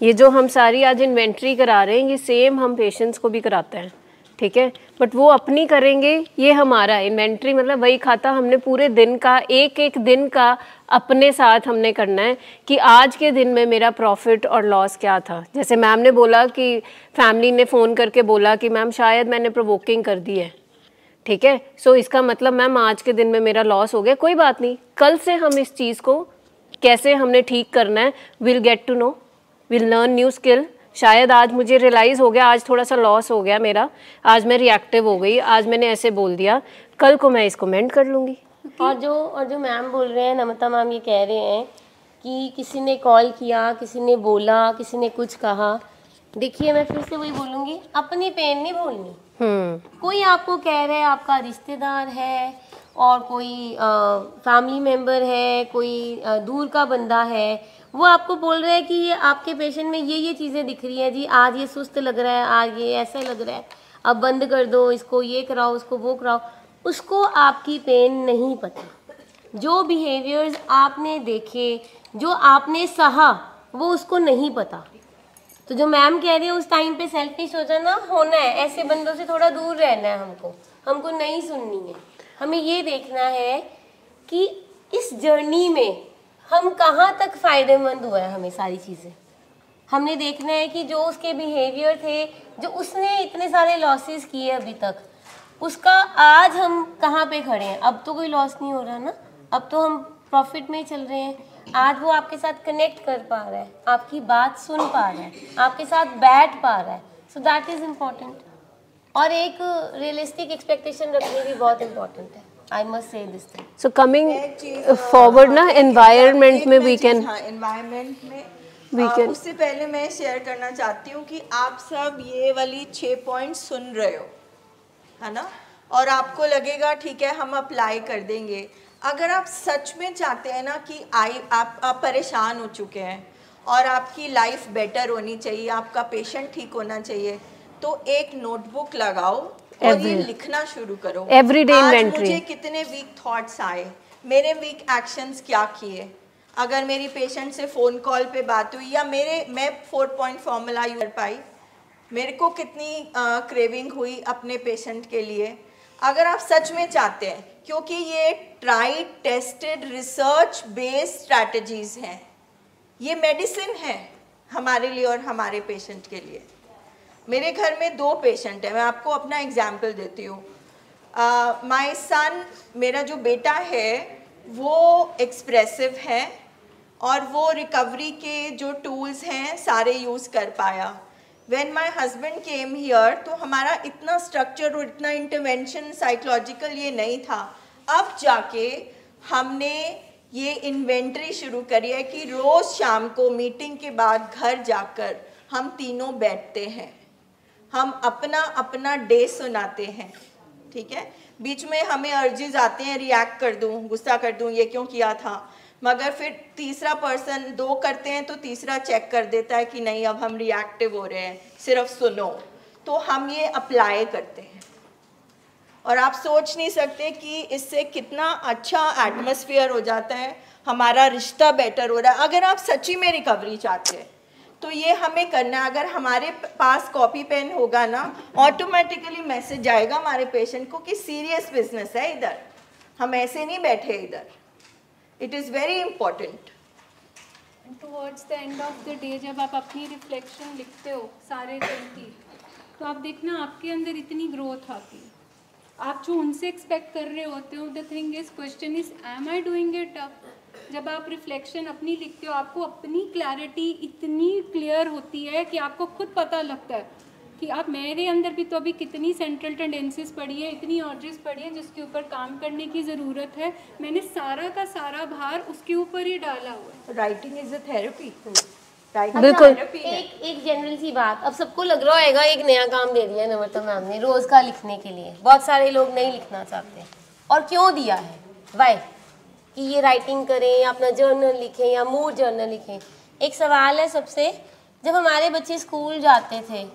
ये जो हम सारी आज इन्वेंट्री करा रहे हैं, ये सेम हम पेशेंट्स को भी कराते हैं, ठीक है, बट वो अपनी करेंगे, ये हमारा इन्वेंट्री मतलब वही खाता हमने पूरे दिन का, एक एक दिन का अपने साथ हमने करना है कि आज के दिन में मेरा प्रॉफिट और लॉस क्या था। जैसे मैम ने बोला कि फैमिली ने फ़ोन करके बोला कि मैम शायद मैंने प्रोवोकिंग कर दी है, ठीक है, सो इसका मतलब मैम आज के दिन में मेरा लॉस हो गया, कोई बात नहीं, कल से हम इस चीज़ को कैसे हमने ठीक करना है, will get to know, will learn new skill. शायद आज मुझे रियलाइज़ हो गया, आज थोड़ा सा लॉस हो गया मेरा, आज मैं रिएक्टिव हो गई, आज मैंने ऐसे बोल दिया, कल को मैं इसको मेंट कर लूँगी। और जो मैम बोल रहे हैं, नमिता मैम ये कह रहे हैं कि किसी ने कॉल किया, किसी ने बोला, किसी ने कुछ कहा, देखिए मैं फिर से वही बोलूँगी, अपनी पेन नहीं भूलनी। कोई आपको कह रहा है, आपका रिश्तेदार है और कोई फैमिली मेम्बर है, कोई दूर का बंदा है, वो आपको बोल रहा है कि ये आपके पेशेंट में ये चीज़ें दिख रही हैं जी, आज ये सुस्त लग रहा है, आज ये ऐसा लग रहा है, अब बंद कर दो, इसको ये कराओ, उसको वो कराओ, उसको आपकी पेन नहीं पता। जो बिहेवियर्स आपने देखे, जो आपने सहा, वो उसको नहीं पता। तो जो मैम कह रही है उस टाइम पे सेल्फिश हो जाना होना है, ऐसे बंदों से थोड़ा दूर रहना है, हमको नहीं सुननी है। हमें ये देखना है कि इस जर्नी में हम कहाँ तक फ़ायदेमंद हुए हैं, हमें सारी चीज़ें हमने देखना है कि जो उसके बिहेवियर थे, जो उसने इतने सारे लॉसेस किए अभी तक, उसका आज हम कहाँ पे खड़े हैं। अब तो कोई लॉस नहीं हो रहा ना, अब तो हम प्रॉफिट में चल रहे हैं। आज वो आपके साथ कनेक्ट कर पा रहा है, आपकी बात सुन पा रहा है, आपके साथ बैठ पा रहा है, सो दैट इज़ इम्पॉर्टेंट। और एक रियलिस्टिक एक्सपेक्टेशन रखनी भी बहुत इम्पॉर्टेंट है, I must say this thing. So coming forward ना एनवायरनमेंट में वी कैन, एनवायरनमेंट में उससे पहले मैं शेयर करना चाहती हूँ कि आप सब ये वाली 6 पॉइंट सुन रहे हो, है ना, और आपको लगेगा ठीक है हम अप्लाई कर देंगे। अगर आप सच में चाहते हैं ना कि आप परेशान हो चुके हैं और आपकी लाइफ बेटर होनी चाहिए, आपका पेशेंट ठीक होना चाहिए, तो एक नोटबुक लगाओ और ये लिखना शुरू करो। Everyday inventory. मुझे कितने वीक थॉट्स आए, मेरे वीक एक्शंस क्या किए, अगर मेरी पेशेंट से फ़ोन कॉल पे बात हुई या मैं 4 पॉइंट फॉर्मूला यूज कर पाई, मेरे को कितनी क्रेविंग हुई अपने पेशेंट के लिए। अगर आप सच में चाहते हैं, क्योंकि ये tried tested research based strategies हैं, ये मेडिसिन है हमारे लिए और हमारे पेशेंट के लिए। मेरे घर में 2 पेशेंट हैं, मैं आपको अपना एग्जाम्पल देती हूँ। माय सन, मेरा जो बेटा है वो एक्सप्रेसिव है और वो रिकवरी के जो टूल्स हैं सारे यूज़ कर पाया। When my husband came here, तो हमारा इतना स्ट्रक्चर और इतना इंटरवेंशन साइकोलॉजिकल ये नहीं था। अब जाके हमने ये इन्वेंटरी शुरू करी है कि रोज़ शाम को मीटिंग के बाद घर जाकर हम तीनों बैठते हैं, हम अपना अपना डे सुनाते हैं, ठीक है। बीच में हमें अर्जेस आते हैं, रिएक्ट कर दूँ, गुस्सा कर दूँ, ये क्यों किया था, मगर फिर तीसरा पर्सन 2 करते हैं तो तीसरा चेक कर देता है कि नहीं अब हम रिएक्टिव हो रहे हैं, सिर्फ सुनो। तो हम ये अप्लाई करते हैं और आप सोच नहीं सकते कि इससे कितना अच्छा एटमॉस्फेयर हो जाता है, हमारा रिश्ता बेटर हो रहा है। अगर आप सच्ची में रिकवरी चाहते हैं तो ये हमें करना है। अगर हमारे पास कॉपी पेन होगा ना, ऑटोमेटिकली मैसेज जाएगा हमारे पेशेंट को कि सीरियस बिजनेस है इधर, हम ऐसे नहीं बैठे इधर। It is very important. Towards the end of the day जब आप अपनी रिफ्लेक्शन लिखते हो सारे दिन की, तो आप देखना आपके अंदर इतनी ग्रोथ आती है। आप जो उनसे एक्सपेक्ट कर रहे होते हो, the thing is question is am I doing it up. जब आप रिफ्लेक्शन अपनी लिखते हो, आपको अपनी क्लैरिटी इतनी क्लियर होती है कि आपको खुद पता लगता है कि आप, मेरे अंदर भी तो अभी कितनी सेंट्रल टेंडेंसीज पड़ी है, इतनी अर्जेस पड़ी है जिसके ऊपर काम करने की ज़रूरत है। मैंने सारा का सारा भार उसके ऊपर ही डाला हुआ है। Writing is a therapy. बिल्कुल। एक जनरल सी बात, अब सबको लग रहा होगा एक नया काम दे दिया नम्रता मैम ने रोज़ का लिखने के लिए। बहुत सारे लोग नहीं लिखना चाहते, और क्यों दिया है, वाई, कि ये राइटिंग करें या अपना जर्नल लिखें या मूड जर्नल लिखें। एक सवाल है सबसे, जब हमारे बच्चे स्कूल जाते थे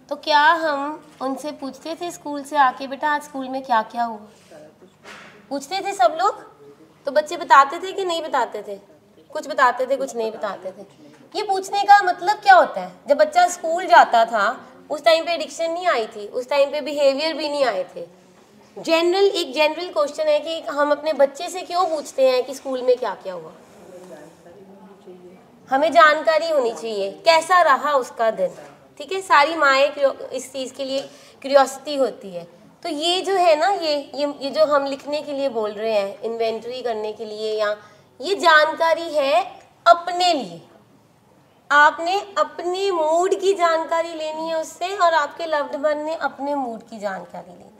तो क्या हम उनसे पूछते थे स्कूल से आके, बेटा आज स्कूल में क्या क्या हुआ? पूछते थे सब लोग? तो बच्चे बताते थे कि नहीं बताते थे? कुछ बताते थे, कुछ नहीं बताते थे। ये पूछने का मतलब क्या होता है? जब बच्चा स्कूल जाता था उस टाइम पे एडिक्शन नहीं आई थी, उस टाइम पे बिहेवियर भी नहीं आए थे। एक जनरल क्वेश्चन है कि हम अपने बच्चे से क्यों पूछते हैं कि स्कूल में क्या क्या हुआ? हमें जानकारी होनी चाहिए कैसा रहा उसका दिन, ठीक है। सारी माएँ इस चीज़ के लिए क्यूरियोसिटी होती है। तो ये जो है ना, ये जो हम लिखने के लिए बोल रहे हैं, इन्वेंटरी करने के लिए, या ये जानकारी है अपने लिए। आपने अपने मूड की जानकारी लेनी है उससे, और आपके लव्ड वन ने अपने मूड की जानकारी लेनी है।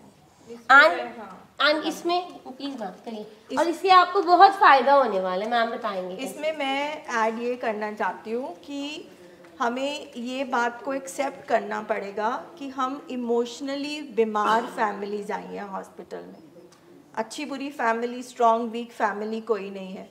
एंड इसमें प्लीज बात करिए, और इससे आपको बहुत फायदा होने वाला है, मैम बताएंगे। इसमें मैं ऐड ये करना चाहती हूँ कि हमें ये बात को एक्सेप्ट करना पड़ेगा कि हम इमोशनली बीमार फैमिलीज आई हैं हॉस्पिटल में। अच्छी बुरी फैमिली, स्ट्रॉन्ग वीक फैमिली कोई नहीं है।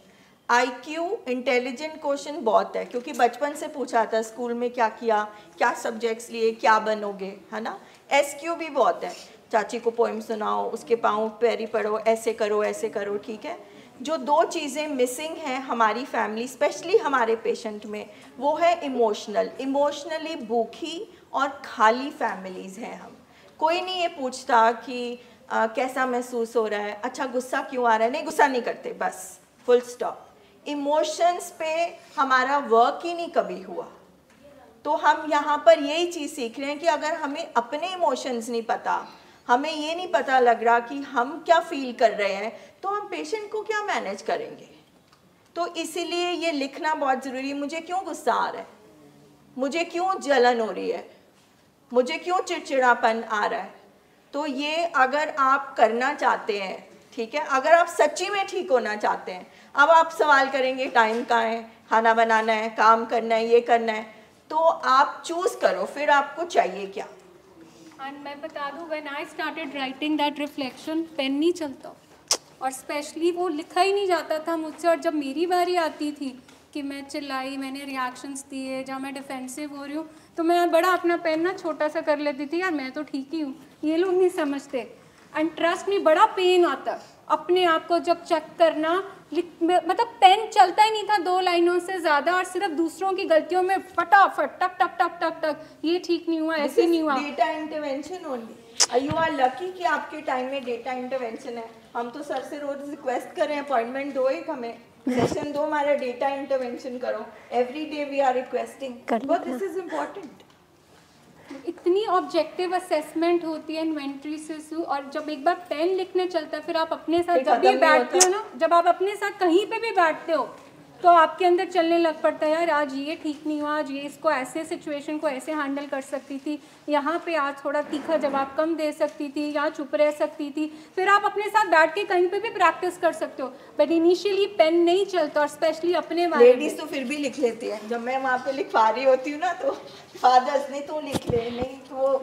IQ इंटेलिजेंट क्वेश्चन बहुत है, क्योंकि बचपन से पूछा था स्कूल में क्या किया, क्या सब्जेक्ट्स लिए, क्या बनोगे, है ना। SQ भी बहुत है, चाची को पोइम सुनाओ, उसके पाँव पैरी पढ़ो, ऐसे करो, ठीक है। जो 2 चीज़ें मिसिंग हैं हमारी फैमिली, स्पेशली हमारे पेशेंट में, वो है इमोशनली भूखी और खाली फैमिलीज़ हैं हम। कोई नहीं ये पूछता कि कैसा महसूस हो रहा है, अच्छा गुस्सा क्यों आ रहा है, नहीं गुस्सा नहीं करते, बस फुल स्टॉप। इमोशंस पे हमारा वर्क ही नहीं कभी हुआ। तो हम यहाँ पर यही चीज़ सीख रहे हैं कि अगर हमें अपने इमोशंस नहीं पता, हमें ये नहीं पता लग रहा कि हम क्या फील कर रहे हैं, तो हम पेशेंट को क्या मैनेज करेंगे। तो इसीलिए ये लिखना बहुत ज़रूरी है। मुझे क्यों गुस्सा आ रहा है, मुझे क्यों जलन हो रही है, मुझे क्यों चिड़चिड़ापन आ रहा है। तो ये अगर आप करना चाहते हैं, ठीक है, अगर आप सच्ची में ठीक होना चाहते हैं, अब आप सवाल करेंगे टाइम कहाँ है, खाना बनाना है, काम करना है, ये करना है, तो आप चूज़ करो फिर आपको चाहिए क्या। एंड मैं बता दूँ, when I started writing that reflection, pen नहीं चलता और स्पेशली वो लिखा ही नहीं जाता था मुझसे। और जब मेरी बारी आती थी कि मैं चिल्लाई, मैंने रिएक्शंस दिए, जब मैं डिफेंसिव हो रही हूँ, तो मैं बड़ा अपना पेन ना छोटा सा कर लेती थी, यार मैं तो ठीक ही हूँ, ये लोग नहीं समझते। एंड ट्रस्ट में बड़ा पेन आता है अपने आप को जब चेक करना, मतलब पेन चलता ही नहीं था 2 लाइनों से ज़्यादा, और सिर्फ दूसरों की गलतियों में फटाफट टक टक टक टक टक, ये ठीक नहीं हुआ, ऐसे नहीं हुआ। Data intervention only. You are lucky कि आपके टाइम में डेटा इंटरवेंशन है। हम तो सर से रोज रिक्वेस्ट कर रहे हैं अपॉइंटमेंट दो, एक हमें सेशन दो, हमारा डेटा इंटरवेंशन करो। Every day we are requesting, but this is important. इतनी ऑब्जेक्टिव असेसमेंट होती है इन्वेंट्री से, और जब एक बार पेन लिखने चलता है, फिर आप अपने साथ जब भी बैठते हो ना, जब आप अपने साथ कहीं पे भी बैठते हो तो आपके अंदर चलने लग पड़ता है, यार आज ये ठीक नहीं हुआ, आज ये इसको ऐसे सिचुएशन को ऐसे हैंडल कर सकती थी, यहाँ पे आज थोड़ा तीखा जवाब कम दे सकती थी, यहाँ चुप रह सकती थी। फिर आप अपने साथ बैठ के कहीं पे भी प्रैक्टिस कर सकते हो, बट इनिशियली पेन नहीं चलता, और स्पेशली अपने बारे में। लेडीज तो फिर भी लिख लेती है। जब मैं वहाँ पे लिखवा रही होती हूँ ना, तो फादर्स नहीं तो लिख ले, नहीं तो